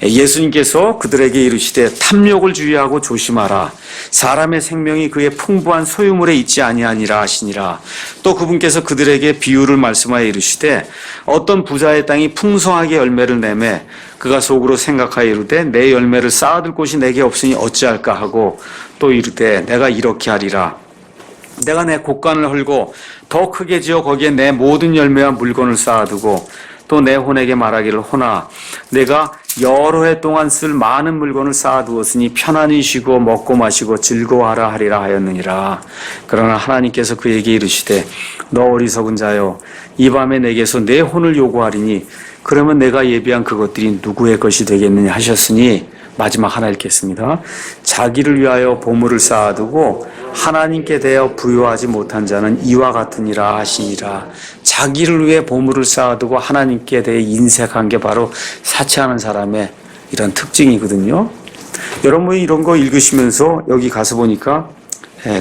예수님께서 그들에게 이르시되 탐욕을 주의하고 조심하라. 사람의 생명이 그의 풍부한 소유물에 있지 아니하니라 하시니라. 또 그분께서 그들에게 비유를 말씀하여 이르시되 어떤 부자의 땅이 풍성하게 열매를 내매 그가 속으로 생각하여 이르되 내 열매를 쌓아둘 곳이 내게 없으니 어찌할까 하고 또 이르되 내가 이렇게 하리라. 내가 내 곳간을 헐고 더 크게 지어 거기에 내 모든 열매와 물건을 쌓아두고 또 내 혼에게 말하기를 혼아 내가 여러 해 동안 쓸 많은 물건을 쌓아두었으니 편안히 쉬고 먹고 마시고 즐거워하라 하리라 하였느니라. 그러나 하나님께서 그에게 이르시되 너 어리석은 자여 이 밤에 내게서 내 혼을 요구하리니 그러면 내가 예비한 그것들이 누구의 것이 되겠느냐 하셨으니 마지막 하나 읽겠습니다. 자기를 위하여 보물을 쌓아두고 하나님께 대하여 부요하지 못한 자는 이와 같으니라 하시니라. 자기를 위해 보물을 쌓아두고 하나님께 대해 인색한 게 바로 사치하는 사람의 이런 특징이거든요. 여러분이 이런 거 읽으시면서 여기 가서 보니까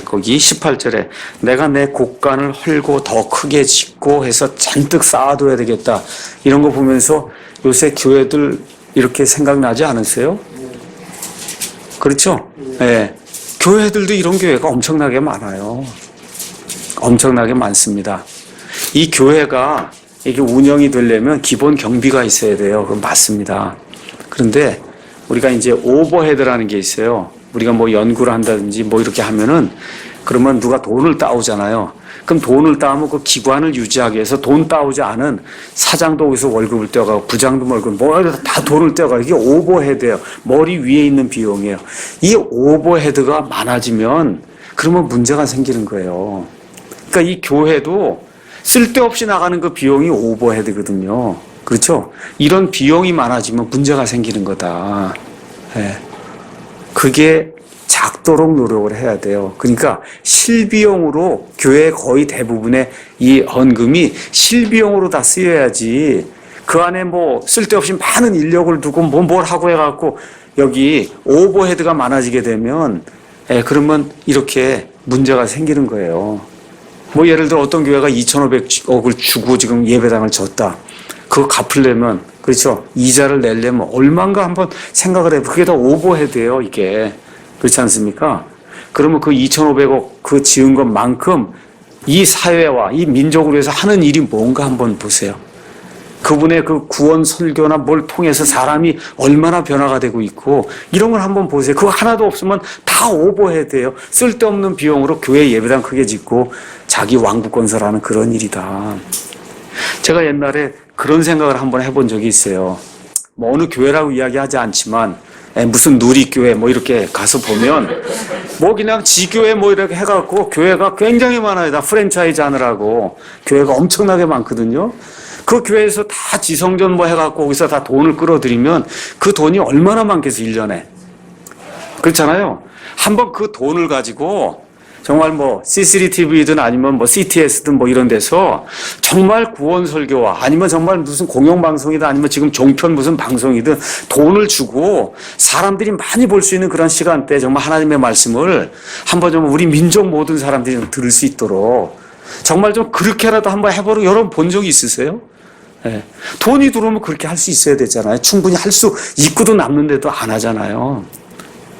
거기 18절에 내가 내 곳간을 헐고 더 크게 짓고 해서 잔뜩 쌓아둬야 되겠다. 이런 거 보면서 요새 교회들 이렇게 생각나지 않으세요? 그렇죠? 네. 교회들도 이런 교회가 엄청나게 많아요. 엄청나게 많습니다. 이 교회가 이게 운영이 되려면 기본 경비가 있어야 돼요. 그건 맞습니다. 그런데 우리가 이제 오버헤드라는 게 있어요. 우리가 뭐 연구를 한다든지 뭐 이렇게 하면은 그러면 누가 돈을 따오잖아요. 그럼 돈을 따오면 그 기관을 유지하기 위해서 돈 따오지 않은 사장도 거기서 월급을 떼어가고 부장도 월급, 뭐 다 돈을 떼어가고 이게 오버헤드예요. 머리 위에 있는 비용이에요. 이 오버헤드가 많아지면 그러면 문제가 생기는 거예요. 그러니까 이 교회도 쓸데없이 나가는 그 비용이 오버헤드거든요. 그렇죠? 이런 비용이 많아지면 문제가 생기는 거다. 네. 그게 작도록 노력을 해야 돼요. 그러니까 실비용으로 교회 거의 대부분의 이 헌금이 실비용으로 다 쓰여야지 그 안에 뭐 쓸데없이 많은 인력을 두고 뭘 하고 해갖고 여기 오버헤드가 많아지게 되면 그러면 이렇게 문제가 생기는 거예요. 뭐 예를 들어 어떤 교회가 2,500억을 주고 지금 예배당을 줬다. 그거 갚으려면 그렇죠. 이자를 내려면 얼마인가 한번 생각을 해요. 그게 다 오버헤드예요, 이게. 그렇지 않습니까? 그러면 그 2,500억 그 지은 것만큼 이 사회와 이 민족을 위해서 하는 일이 뭔가 한번 보세요. 그분의 그 구원 설교나 뭘 통해서 사람이 얼마나 변화가 되고 있고 이런 걸 한번 보세요. 그거 하나도 없으면 다 오버헤드예요. 쓸데없는 비용으로 교회 예배당 크게 짓고 자기 왕국 건설하는 그런 일이다. 제가 옛날에 그런 생각을 한번 해본 적이 있어요. 뭐 어느 교회라고 이야기하지 않지만 무슨 누리교회 뭐 이렇게 가서 보면 뭐 그냥 지교회 뭐 이렇게 해갖고 교회가 굉장히 많아요. 다 프랜차이즈 하느라고 교회가 엄청나게 많거든요. 그 교회에서 다 지성전 뭐 해갖고 거기서 다 돈을 끌어들이면 그 돈이 얼마나 많겠어 1년에. 그렇잖아요. 한번 그 돈을 가지고 정말 뭐 CCTV든 아니면 뭐 CTS든 뭐 이런 데서 정말 구원 설교와 아니면 정말 무슨 공영방송이든 아니면 지금 종편 무슨 방송이든 돈을 주고 사람들이 많이 볼 수 있는 그런 시간대 정말 하나님의 말씀을 한번 좀 우리 민족 모든 사람들이 좀 들을 수 있도록 정말 좀 그렇게라도 한번 해보려고 여러분 본 적이 있으세요? 네. 돈이 들어오면 그렇게 할 수 있어야 되잖아요. 충분히 할 수 있고도 남는데도 안 하잖아요.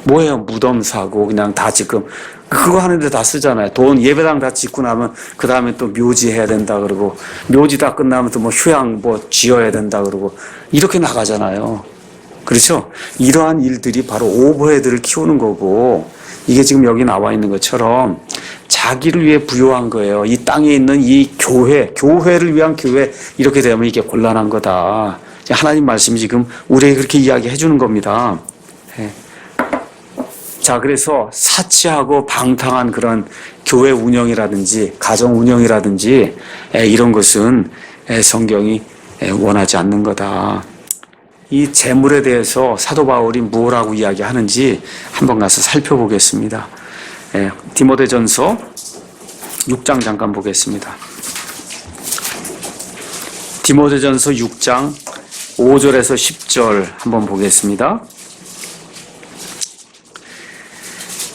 뭐예요? 무덤 사고 그냥 다 지금 그거 하는데 다 쓰잖아요. 돈 예배당 다 짓고 나면 그 다음에 또 묘지 해야 된다 그러고 묘지 다 끝나면 또 뭐 휴양 뭐 지어야 된다 그러고 이렇게 나가잖아요. 그렇죠? 이러한 일들이 바로 오버헤드를 키우는 거고 이게 지금 여기 나와 있는 것처럼 자기를 위해 부요한 거예요. 이 땅에 있는 이 교회를 위한 교회 이렇게 되면 이게 곤란한 거다. 하나님 말씀이 지금 우리에게 그렇게 이야기해 주는 겁니다. 네. 자, 그래서 사치하고 방탕한 그런 교회 운영이라든지 가정 운영이라든지 이런 것은 성경이 원하지 않는 거다. 이 재물에 대해서 사도 바울이 뭐라고 이야기하는지 한번 가서 살펴보겠습니다. 디모데전서 6장 잠깐 보겠습니다. 디모데전서 6장 5절에서 10절 한번 보겠습니다.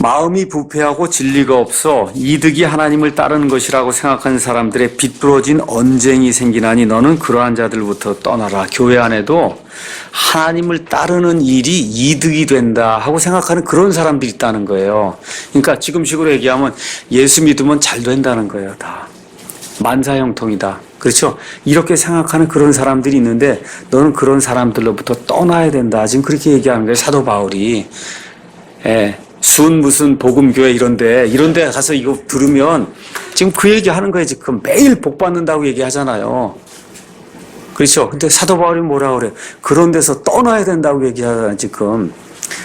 마음이 부패하고 진리가 없어 이득이 하나님을 따르는 것이라고 생각하는 사람들의 비뚤어진 언쟁이 생기나니 너는 그러한 자들부터 떠나라. 교회 안에도 하나님을 따르는 일이 이득이 된다 하고 생각하는 그런 사람들이 있다는 거예요. 그러니까 지금식으로 얘기하면 예수 믿으면 잘 된다는 거예요. 다 만사형통이다. 그렇죠? 이렇게 생각하는 그런 사람들이 있는데 너는 그런 사람들로부터 떠나야 된다. 지금 그렇게 얘기하는 거예요. 사도 바울이. 순 무슨 복음교회 이런데 가서 이거 들으면 지금 그 얘기 하는 거예요. 지금 매일 복 받는다고 얘기하잖아요. 그렇죠? 근데 사도 바울이 뭐라 그래? 그런 데서 떠나야 된다고 얘기하잖아요. 지금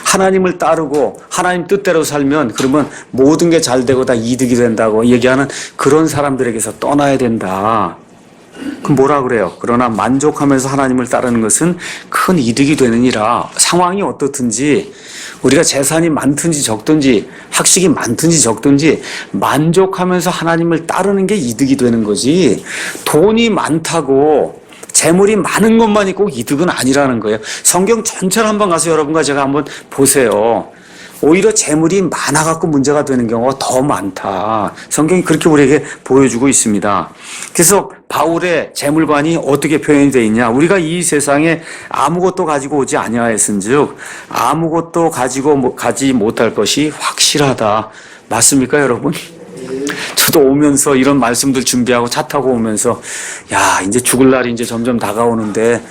하나님을 따르고 하나님 뜻대로 살면 그러면 모든 게 잘 되고 다 이득이 된다고 얘기하는 그런 사람들에게서 떠나야 된다. 그럼 뭐라 그래요? 그러나 만족하면서 하나님을 따르는 것은 큰 이득이 되느니라. 상황이 어떻든지 우리가 재산이 많든지 적든지 학식이 많든지 적든지 만족하면서 하나님을 따르는 게 이득이 되는 거지, 돈이 많다고 재물이 많은 것만이 꼭 이득은 아니라는 거예요. 성경 전체를 한번 가서 여러분과 제가 한번 보세요. 오히려 재물이 많아갖고 문제가 되는 경우가 더 많다. 성경이 그렇게 우리에게 보여주고 있습니다. 그래서 바울의 재물관이 어떻게 표현이 되어 있냐. 우리가 이 세상에 아무것도 가지고 오지 아니하였은즉 아무것도 가지 못할 것이 확실하다. 맞습니까, 여러분? 저도 오면서 이런 말씀들 준비하고 차 타고 오면서 이제 죽을 날이 이제 점점 다가오는데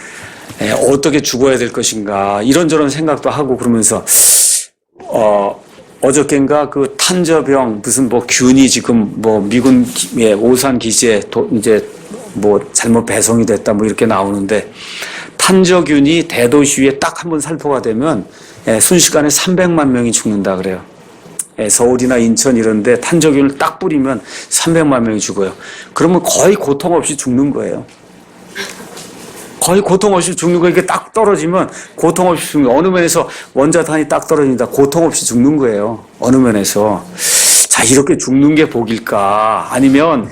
어떻게 죽어야 될 것인가 이런저런 생각도 하고 그러면서 어저께인가 그 탄저병 무슨 균이 지금 미군 오산 기지에 이제 잘못 배송이 됐다 이렇게 나오는데, 탄저균이 대도시 위에 딱 한 번 살포가 되면 순식간에 300만 명이 죽는다 그래요. 서울이나 인천 이런데 탄저균을 딱 뿌리면 300만 명이 죽어요. 그러면 거의 고통 없이 죽는 거예요. 거의 고통 없이 죽는 거. 이게 딱 떨어지면 고통 없이 죽는 거예요. 어느 면에서 원자탄이 딱 떨어진다. 고통 없이 죽는 거예요. 어느 면에서. 자, 이렇게 죽는 게 복일까? 아니면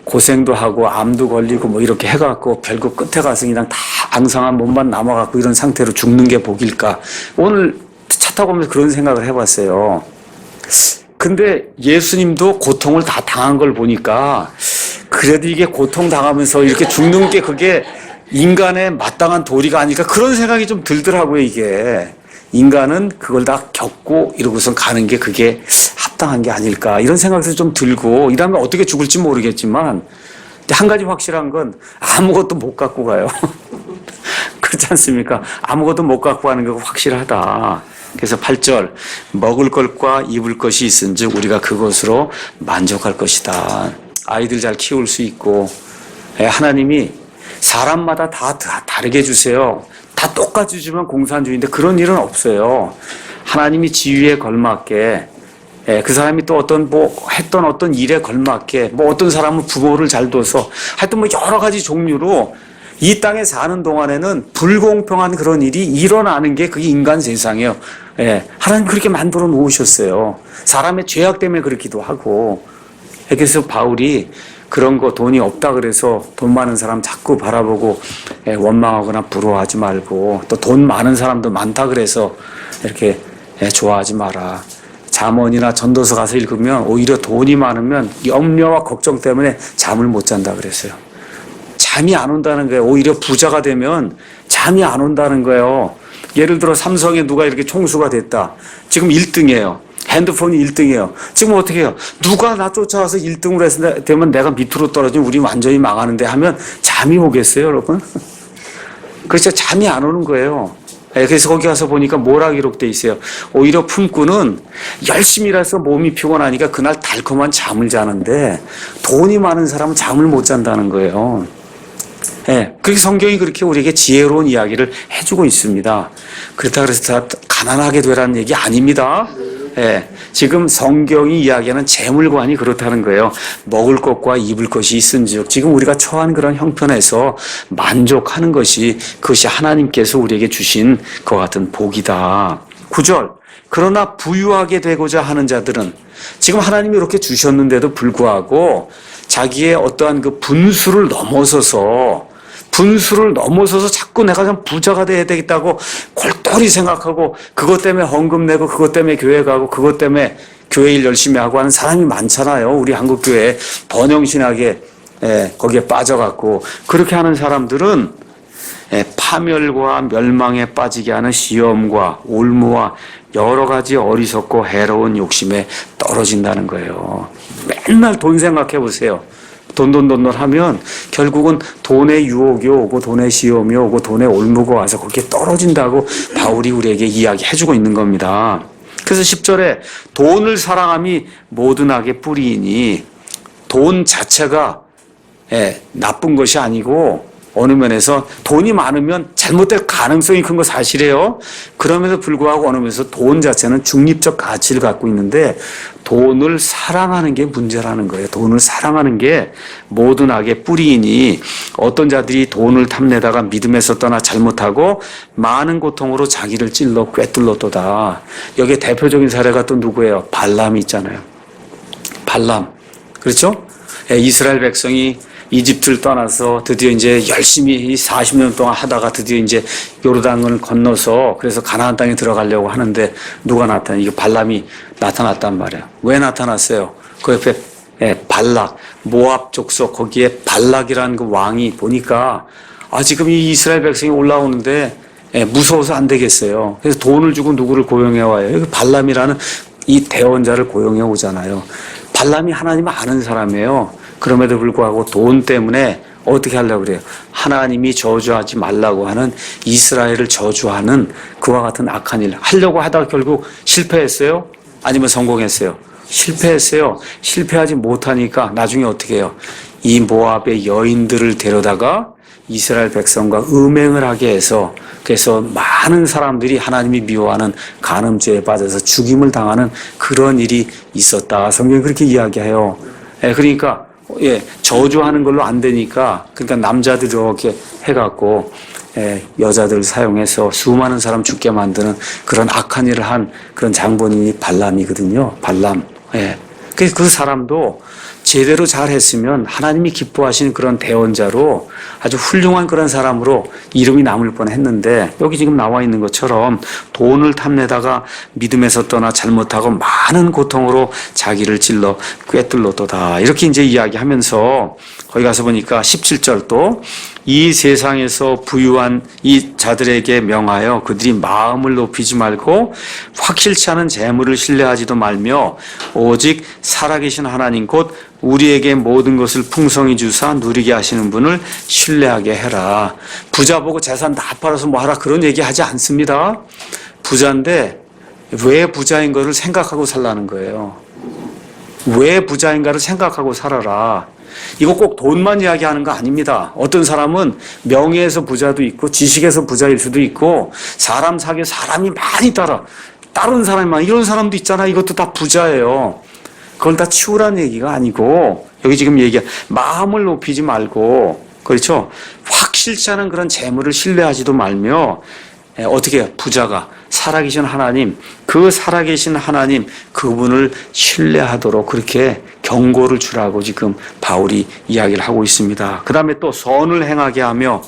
고생도 하고 암도 걸리고 이렇게 해갖고 별거 끝에 가서 그냥 다 앙상한 몸만 남아갖고 이런 상태로 죽는 게 복일까? 오늘 차 타고 오면서 그런 생각을 해봤어요. 근데 예수님도 고통을 다 당한 걸 보니까 그래도 이게 고통당하면서 이렇게 죽는 게 그게 인간의 마땅한 도리가 아닐까 그런 생각이 좀 들더라고요. 이게 인간은 그걸 다 겪고 이러고선 가는 게 그게 합당한 게 아닐까 이런 생각도 좀 들고, 이러면 어떻게 죽을지 모르겠지만 한 가지 확실한 건 아무것도 못 갖고 가요. 그렇지 않습니까? 아무것도 못 갖고 가는 게 확실하다. 그래서 8절 먹을 것과 입을 것이 있은즉 우리가 그것으로 만족할 것이다. 아이들 잘 키울 수 있고, 하나님이 사람마다 다 다르게 주세요. 다 똑같이 주면 공산주의인데 그런 일은 없어요. 하나님이 지위에 걸맞게, 그 사람이 또 했던 어떤 일에 걸맞게, 어떤 사람은 부모를 잘 둬서 하여튼 여러 가지 종류로 이 땅에 사는 동안에는 불공평한 그런 일이 일어나는 게 그게 인간 세상이에요. 하나님 그렇게 만들어 놓으셨어요. 사람의 죄악 때문에 그렇기도 하고. 그래서 바울이 그런 거 돈이 없다 그래서 돈 많은 사람 자꾸 바라보고 원망하거나 부러워하지 말고, 또 돈 많은 사람도 많다 그래서 이렇게 좋아하지 마라. 잠언이나 전도서 가서 읽으면 오히려 돈이 많으면 염려와 걱정 때문에 잠을 못 잔다 그랬어요. 잠이 안 온다는 거예요. 오히려 부자가 되면 잠이 안 온다는 거예요. 예를 들어 삼성에 누가 이렇게 총수가 됐다. 지금 1등이에요. 핸드폰이 1등이에요. 지금 어떻게 해요? 누가 나 쫓아와서 1등으로 해서 되면 내가 밑으로 떨어지면 우리 완전히 망하는데 하면 잠이 오겠어요, 여러분? 그래서 잠이 안 오는 거예요. 그래서 거기 가서 보니까 뭐라 기록돼 있어요? 오히려 품꾼은 열심히 일해서 몸이 피곤하니까 그날 달콤한 잠을 자는데 돈이 많은 사람은 잠을 못 잔다는 거예요. 그렇게 성경이 그렇게 우리에게 지혜로운 이야기를 해주고 있습니다. 그렇다 그래서 다 가난하게 되라는 얘기 아닙니다. 지금 성경이 이야기하는 재물관이 그렇다는 거예요. 먹을 것과 입을 것이 있은즉 지금 우리가 처한 그런 형편에서 만족하는 그것이 하나님께서 우리에게 주신 것 같은 복이다. 9절 그러나 부유하게 되고자 하는 자들은, 지금 하나님이 이렇게 주셨는데도 불구하고 자기의 어떠한 그 분수를 넘어서서 분수를 넘어서서 자꾸 내가 좀 부자가 돼야 되겠다고 골똘히 생각하고 그것 때문에 헌금 내고 그것 때문에 교회 가고 그것 때문에 교회 일 열심히 하고 하는 사람이 많잖아요. 우리 한국 교회에 번영신학에 거기에 빠져갖고 그렇게 하는 사람들은 파멸과 멸망에 빠지게 하는 시험과 올무와 여러 가지 어리석고 해로운 욕심에 떨어진다는 거예요. 맨날 돈 생각해 보세요. 돈 하면 결국은 돈의 유혹이 오고 돈의 시험이 오고 돈의 올무가 와서 거기에 떨어진다고 바울이 우리에게 이야기해주고 있는 겁니다. 그래서 10절에 돈을 사랑함이 모든 악의 뿌리이니 돈 자체가 나쁜 것이 아니고 어느 면에서 돈이 많으면 잘못될 가능성이 큰 거 사실이에요. 그럼에도 불구하고 어느 면에서 돈 자체는 중립적 가치를 갖고 있는데 돈을 사랑하는 게 문제라는 거예요. 돈을 사랑하는 게 모든 악의 뿌리이니 어떤 자들이 돈을 탐내다가 믿음에서 떠나 잘못하고 많은 고통으로 자기를 찔러 꿰뚫었도다. 여기에 대표적인 사례가 또 누구예요? 발람이 있잖아요. 발람. 그렇죠? 이스라엘 백성이 이집트를 떠나서 드디어 이제 열심히 40년 동안 하다가 드디어 이제 요르단을 건너서 그래서 가나안 땅에 들어가려고 하는데 누가 나타나? 이게 발람이 나타났단 말이에요. 왜 나타났어요? 그 옆에 발락, 모압 족속 거기에 발락이라는 그 왕이 보니까 지금 이 이스라엘 백성이 올라오는데 무서워서 안 되겠어요. 그래서 돈을 주고 누구를 고용해 와요. 여기 발람이라는 이 대원자를 고용해 오잖아요. 발람이 하나님을 아는 사람이에요. 그럼에도 불구하고 돈 때문에 어떻게 하려고 그래요? 하나님이 저주하지 말라고 하는 이스라엘을 저주하는 그와 같은 악한 일 하려고 하다가 결국 실패했어요? 아니면 성공했어요? 실패했어요. 실패하지 못하니까 나중에 어떻게 해요? 이 모압의 여인들을 데려다가 이스라엘 백성과 음행을 하게 해서 그래서 많은 사람들이 하나님이 미워하는 간음죄에 빠져서 죽임을 당하는 그런 일이 있었다. 성경이 그렇게 이야기해요. 그러니까 저주하는 걸로 안 되니까 그러니까 남자들이 이렇게 해갖고 여자들을 사용해서 수많은 사람 죽게 만드는 그런 악한 일을 한 그런 장본인이 발람이거든요. 발람. 그래서 그 사람도 제대로 잘했으면 하나님이 기뻐하시는 그런 대원자로 아주 훌륭한 그런 사람으로 이름이 남을 뻔했는데 여기 지금 나와 있는 것처럼 돈을 탐내다가 믿음에서 떠나 잘못하고 많은 고통으로 자기를 찔러 꿰뚫었도다. 이렇게 이제 이야기하면서 거기 가서 보니까 17절도 이 세상에서 부유한 이 자들에게 명하여 그들이 마음을 높이지 말고 확실치 않은 재물을 신뢰하지도 말며 오직 살아계신 하나님 곧 우리에게 모든 것을 풍성히 주사 누리게 하시는 분을 신뢰하게 해라. 부자 보고 재산 다 팔아서 뭐 하라 그런 얘기 하지 않습니다. 부자인데 왜 부자인 거를 생각하고 살라는 거예요. 왜 부자인가를 생각하고 살아라. 이거 꼭 돈만 이야기하는 거 아닙니다. 어떤 사람은 명예에서 부자도 있고 지식에서 부자일 수도 있고 사람 사귀어 사람이 많이 따른 사람이 많아 이런 사람도 있잖아. 이것도 다 부자예요. 그걸 다 치우라는 얘기가 아니고 여기 지금 얘기한 마음을 높이지 말고 그렇죠. 확실치 않은 그런 재물을 신뢰하지도 말며 어떻게 해요? 부자가 살아계신 하나님 그 살아계신 하나님 그분을 신뢰하도록 그렇게 경고를 주라고 지금 바울이 이야기를 하고 있습니다. 그 다음에 또 선을 행하게 하며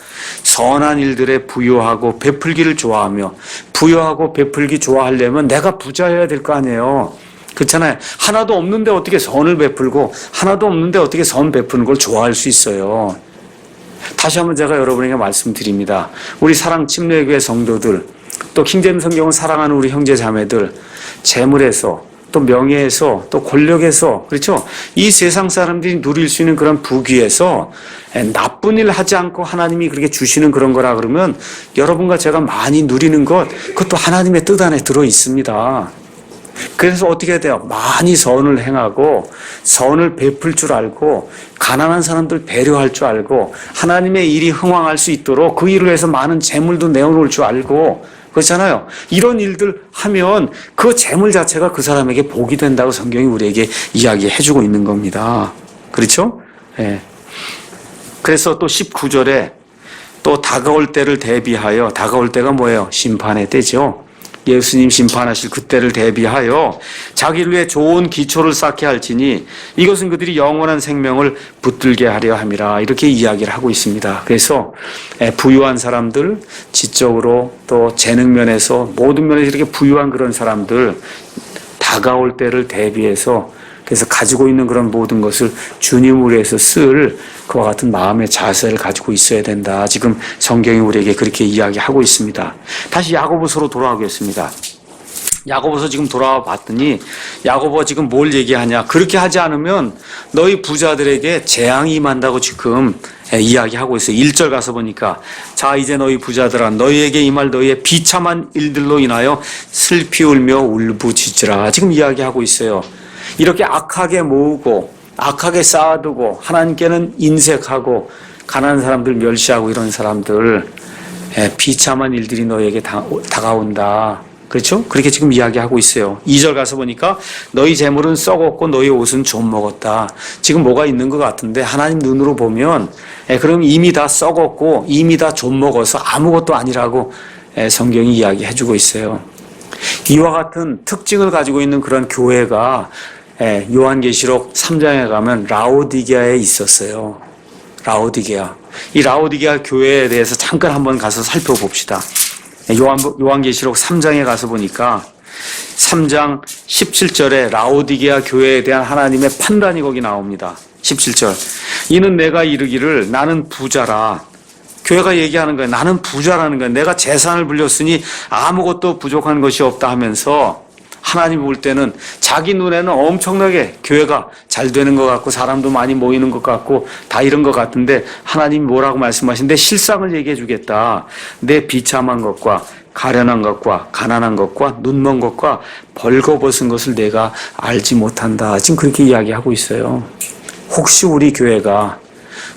선한 일들에 부요하고 베풀기를 좋아하며 부요하고 베풀기 좋아하려면 내가 부자여야 될 거 아니에요. 그렇잖아요. 하나도 없는데 어떻게 선을 베풀고 하나도 없는데 어떻게 선 베푸는 걸 좋아할 수 있어요. 다시 한번 제가 여러분에게 말씀드립니다. 우리 사랑 침례교회 성도들 또 킹제임스 성경을 사랑하는 우리 형제 자매들 재물에서 또 명예에서 또 권력에서 그렇죠. 이 세상 사람들이 누릴 수 있는 그런 부귀에서 나쁜 일 하지 않고 하나님이 그렇게 주시는 그런 거라 그러면 여러분과 제가 많이 누리는 것 그것도 하나님의 뜻 안에 들어 있습니다. 그래서 어떻게 해야 돼요? 많이 선을 행하고 선을 베풀 줄 알고 가난한 사람들 배려할 줄 알고 하나님의 일이 흥왕할 수 있도록 그 일을 위해서 많은 재물도 내어놓을 줄 알고 그렇잖아요. 이런 일들 하면 그 재물 자체가 그 사람에게 복이 된다고 성경이 우리에게 이야기해주고 있는 겁니다. 그렇죠? 그래서 또 19절에 또 다가올 때를 대비하여 다가올 때가 뭐예요? 심판의 때죠. 예수님 심판하실 그때를 대비하여 자기를 위해 좋은 기초를 쌓게 할지니 이것은 그들이 영원한 생명을 붙들게 하려 함이라. 이렇게 이야기를 하고 있습니다. 그래서 부유한 사람들, 지적으로 또 재능 면에서 모든 면에서 이렇게 부유한 그런 사람들 다가올 때를 대비해서 그래서 가지고 있는 그런 모든 것을 주님을 위해서 쓸 그와 같은 마음의 자세를 가지고 있어야 된다. 지금 성경이 우리에게 그렇게 이야기하고 있습니다. 다시 야고보서로 돌아오겠습니다. 야고보서 지금 돌아와 봤더니 야고보가 지금 뭘 얘기하냐. 그렇게 하지 않으면 너희 부자들에게 재앙이 임한다고 지금 이야기하고 있어요. 1절 가서 보니까 자 이제 너희 부자들아 너희에게 임할 너희의 비참한 일들로 인하여 슬피 울며 울부짖으라. 지금 이야기하고 있어요. 이렇게 악하게 모으고 악하게 쌓아두고 하나님께는 인색하고 가난한 사람들 멸시하고 이런 사람들 비참한 일들이 너에게 다가온다. 그렇죠? 그렇게 지금 이야기하고 있어요. 2절 가서 보니까 너희 재물은 썩었고 너희 옷은 좀 먹었다. 지금 뭐가 있는 것 같은데 하나님 눈으로 보면 그럼 이미 다 썩었고 이미 다 좀 먹어서 아무것도 아니라고 성경이 이야기해주고 있어요. 이와 같은 특징을 가지고 있는 그런 교회가 요한계시록 3장에 가면 라오디게아에 있었어요. 라오디게아. 이 라오디게아 교회에 대해서 잠깐 한번 가서 살펴봅시다. 요한계시록 3장에 가서 보니까 3장 17절에 라오디게아 교회에 대한 하나님의 판단이 거기 나옵니다. 17절. 이는 내가 이르기를 나는 부자라. 교회가 얘기하는 거예요. 나는 부자라는 거예요. 내가 재산을 불렸으니 아무것도 부족한 것이 없다 하면서 하나님 볼 때는 자기 눈에는 엄청나게 교회가 잘 되는 것 같고 사람도 많이 모이는 것 같고 다 이런 것 같은데 하나님이 뭐라고 말씀하시는데 실상을 얘기해 주겠다. 내 비참한 것과 가련한 것과 가난한 것과 눈먼 것과 벌거벗은 것을 내가 알지 못한다. 지금 그렇게 이야기하고 있어요. 혹시 우리 교회가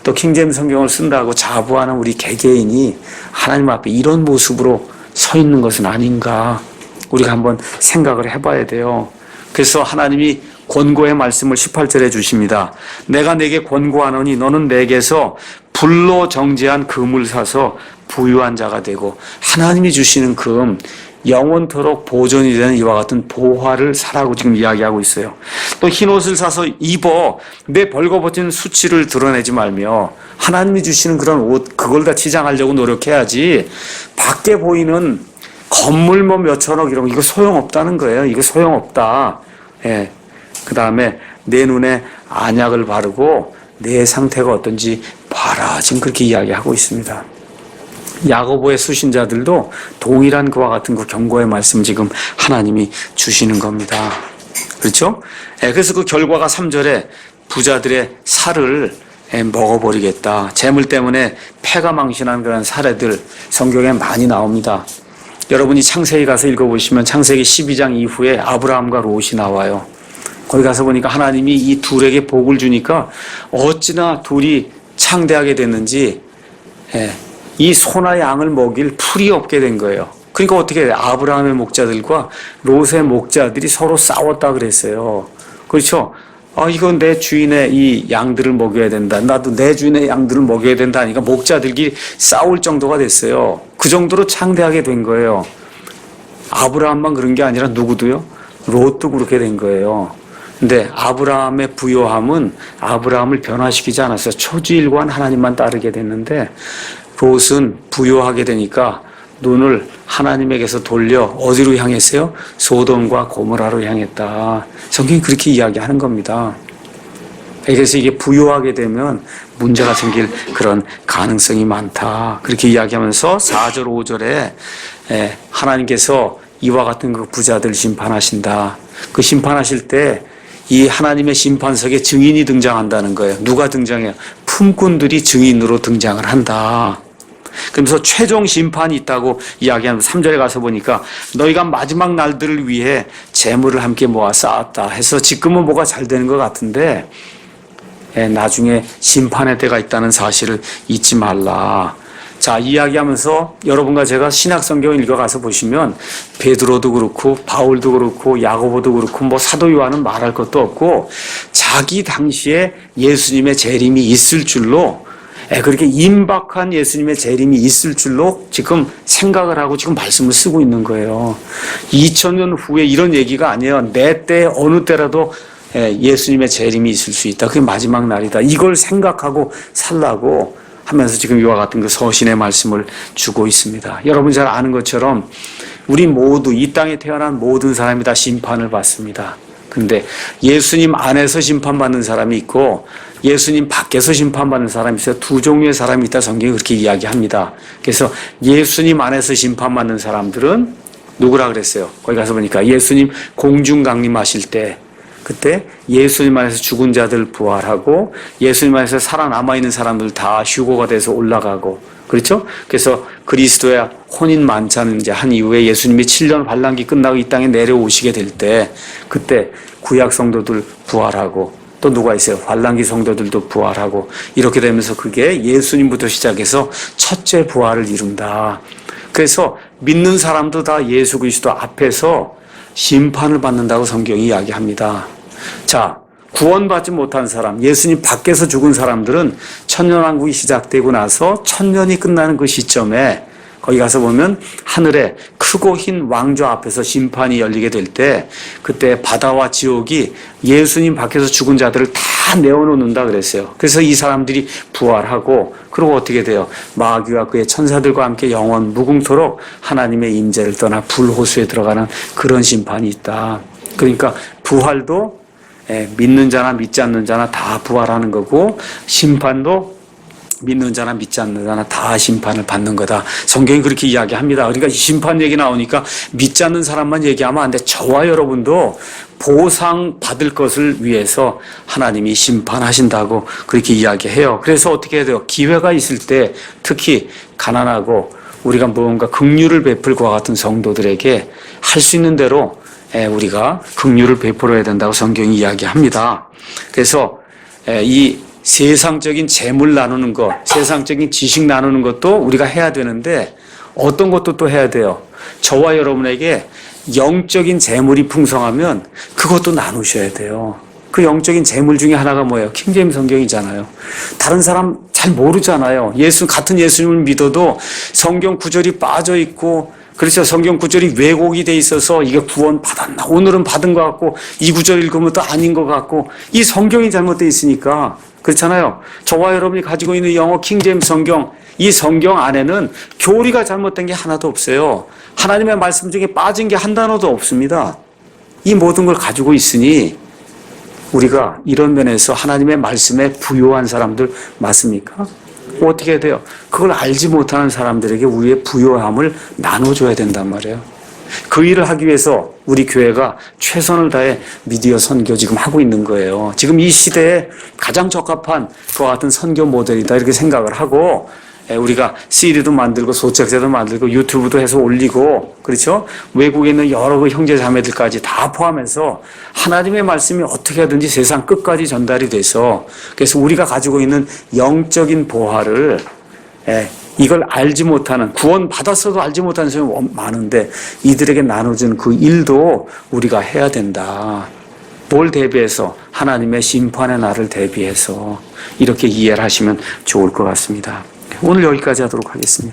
또 킹제임스 성경을 쓴다고 자부하는 우리 개개인이 하나님 앞에 이런 모습으로 서 있는 것은 아닌가 우리가 한번 생각을 해봐야 돼요. 그래서 하나님이 권고의 말씀을 18절에 주십니다. 내가 내게 권고하노니 너는 내게서 불로 정제한 금을 사서 부유한 자가 되고 하나님이 주시는 금 영원토록 보존이 되는 이와 같은 보화를 사라고 지금 이야기하고 있어요. 또 흰옷을 사서 입어 내 벌거벗은 수치를 드러내지 말며 하나님이 주시는 그런 옷 그걸 다 치장하려고 노력해야지 밖에 보이는 건물 뭐 몇천억 이런 거 이거 소용없다는 거예요. 이거 소용없다. 예. 그 다음에 내 눈에 안약을 바르고 내 상태가 어떤지 봐라. 지금 그렇게 이야기하고 있습니다. 야고보의 수신자들도 동일한 그와 같은 그 경고의 말씀 지금 하나님이 주시는 겁니다. 그렇죠? 그래서 그 결과가 3절에 부자들의 살을 먹어버리겠다. 재물 때문에 패가 망신한 그런 사례들 성경에 많이 나옵니다. 여러분이 창세기 가서 읽어보시면 창세기 12장 이후에 아브라함과 롯이 나와요. 거기 가서 보니까 하나님이 이 둘에게 복을 주니까 어찌나 둘이 창대하게 됐는지 이 소나 양을 먹일 풀이 없게 된 거예요. 그러니까 어떻게 해요? 아브라함의 목자들과 롯의 목자들이 서로 싸웠다 그랬어요. 그렇죠? 이건 내 주인의 이 양들을 먹여야 된다. 나도 내 주인의 양들을 먹여야 된다 하니까 목자들끼리 싸울 정도가 됐어요. 그 정도로 창대하게 된 거예요. 아브라함만 그런 게 아니라 누구도요? 롯도 그렇게 된 거예요. 근데 아브라함의 부요함은 아브라함을 변화시키지 않았어요. 초지일관 하나님만 따르게 됐는데 롯은 부요하게 되니까 눈을 하나님에게서 돌려 어디로 향했어요? 소돔과 고모라로 향했다. 성경이 그렇게 이야기하는 겁니다. 그래서 이게 부요하게 되면 문제가 생길 그런 가능성이 많다. 그렇게 이야기하면서 4절, 5절에 하나님께서 이와 같은 그 부자들 심판하신다. 그 심판하실 때 이 하나님의 심판석에 증인이 등장한다는 거예요. 누가 등장해요? 품꾼들이 증인으로 등장을 한다. 그러면서 최종 심판이 있다고 이야기하는 3절에 가서 보니까 너희가 마지막 날들을 위해 재물을 함께 모아 쌓았다 해서 지금은 뭐가 잘 되는 것 같은데 나중에 심판의 때가 있다는 사실을 잊지 말라. 자, 이야기하면서 여러분과 제가 신약성경을 읽어가서 보시면 베드로도 그렇고 바울도 그렇고 야고보도 그렇고 뭐 사도 요한은 말할 것도 없고 자기 당시에 예수님의 재림이 있을 줄로 그렇게 임박한 예수님의 재림이 있을 줄로 지금 생각을 하고 지금 말씀을 쓰고 있는 거예요. 2000년 후에 이런 얘기가 아니에요. 내 때 어느 때라도 예수님의 재림이 있을 수 있다. 그게 마지막 날이다. 이걸 생각하고 살라고 하면서 지금 이와 같은 그 서신의 말씀을 주고 있습니다. 여러분 잘 아는 것처럼 우리 모두 이 땅에 태어난 모든 사람이 다 심판을 받습니다. 근데 예수님 안에서 심판받는 사람이 있고 예수님 밖에서 심판받는 사람이 있어요. 두 종류의 사람이 있다. 성경이 그렇게 이야기합니다. 그래서 예수님 안에서 심판받는 사람들은 누구라 그랬어요? 거기 가서 보니까 예수님 공중 강림하실 때 그때 예수님 안에서 죽은 자들 부활하고 예수님 안에서 살아남아있는 사람들 다 휴거가 돼서 올라가고 그렇죠? 그래서 그리스도의 혼인 만찬을 이제 한 이후에 예수님이 7년 환란기 끝나고 이 땅에 내려오시게 될 때 그때 구약 성도들 부활하고 또 누가 있어요? 환란기 성도들도 부활하고 이렇게 되면서 그게 예수님부터 시작해서 첫째 부활을 이룬다. 그래서 믿는 사람도 다 예수 그리스도 앞에서 심판을 받는다고 성경이 이야기합니다. 자, 구원받지 못한 사람, 예수님 밖에서 죽은 사람들은 천년왕국이 시작되고 나서 천년이 끝나는 그 시점에 거기 가서 보면 하늘에 크고 흰 왕좌 앞에서 심판이 열리게 될 때 그때 바다와 지옥이 예수님 밖에서 죽은 자들을 다 내어놓는다 그랬어요. 그래서 이 사람들이 부활하고 그리고 어떻게 돼요? 마귀와 그의 천사들과 함께 영원 무궁토록 하나님의 임재를 떠나 불호수에 들어가는 그런 심판이 있다. 그러니까 부활도 믿는 자나 믿지 않는 자나 다 부활하는 거고 심판도 믿는 자나 믿지 않는 자나 다 심판을 받는 거다. 성경이 그렇게 이야기합니다. 그러니까 심판 얘기 나오니까 믿지 않는 사람만 얘기하면 안 돼. 저와 여러분도 보상 받을 것을 위해서 하나님이 심판하신다고 그렇게 이야기해요. 그래서 어떻게 해야 돼요? 기회가 있을 때 특히 가난하고 우리가 무언가 긍휼을 베풀 것 같은 성도들에게 할 수 있는 대로 우리가 긍휼을 베풀어야 된다고 성경이 이야기합니다. 그래서 이 세상적인 재물 나누는 것, 세상적인 지식 나누는 것도 우리가 해야 되는데 어떤 것도 또 해야 돼요. 저와 여러분에게 영적인 재물이 풍성하면 그것도 나누셔야 돼요. 그 영적인 재물 중에 하나가 뭐예요? 킹제임스 성경이잖아요. 다른 사람 잘 모르잖아요. 같은 예수님을 믿어도 성경 구절이 빠져 있고 그렇죠. 성경 구절이 왜곡이 돼 있어서 이게 구원 받았나? 오늘은 받은 것 같고 이 구절 읽으면 또 아닌 것 같고 이 성경이 잘못되어 있으니까 그렇잖아요. 저와 여러분이 가지고 있는 영어 킹제임스 성경 이 성경 안에는 교리가 잘못된 게 하나도 없어요. 하나님의 말씀 중에 빠진 게 한 단어도 없습니다. 이 모든 걸 가지고 있으니 우리가 이런 면에서 하나님의 말씀에 부요한 사람들 맞습니까? 어떻게 해야 돼요? 그걸 알지 못하는 사람들에게 우리의 부요함을 나눠줘야 된단 말이에요. 그 일을 하기 위해서 우리 교회가 최선을 다해 미디어 선교 지금 하고 있는 거예요. 지금 이 시대에 가장 적합한 그와 같은 선교 모델이다 이렇게 생각을 하고 우리가 CD도 만들고 소책자도 만들고 유튜브도 해서 올리고 그렇죠? 외국에 있는 여러 그 형제 자매들까지 다 포함해서 하나님의 말씀이 어떻게 하든지 세상 끝까지 전달이 돼서 그래서 우리가 가지고 있는 영적인 보화를 이걸 알지 못하는 구원 받았어도 알지 못하는 사람이 많은데 이들에게 나눠주는 그 일도 우리가 해야 된다. 뭘 대비해서? 하나님의 심판의 날을 대비해서 이렇게 이해를 하시면 좋을 것 같습니다. 오늘 여기까지 하도록 하겠습니다.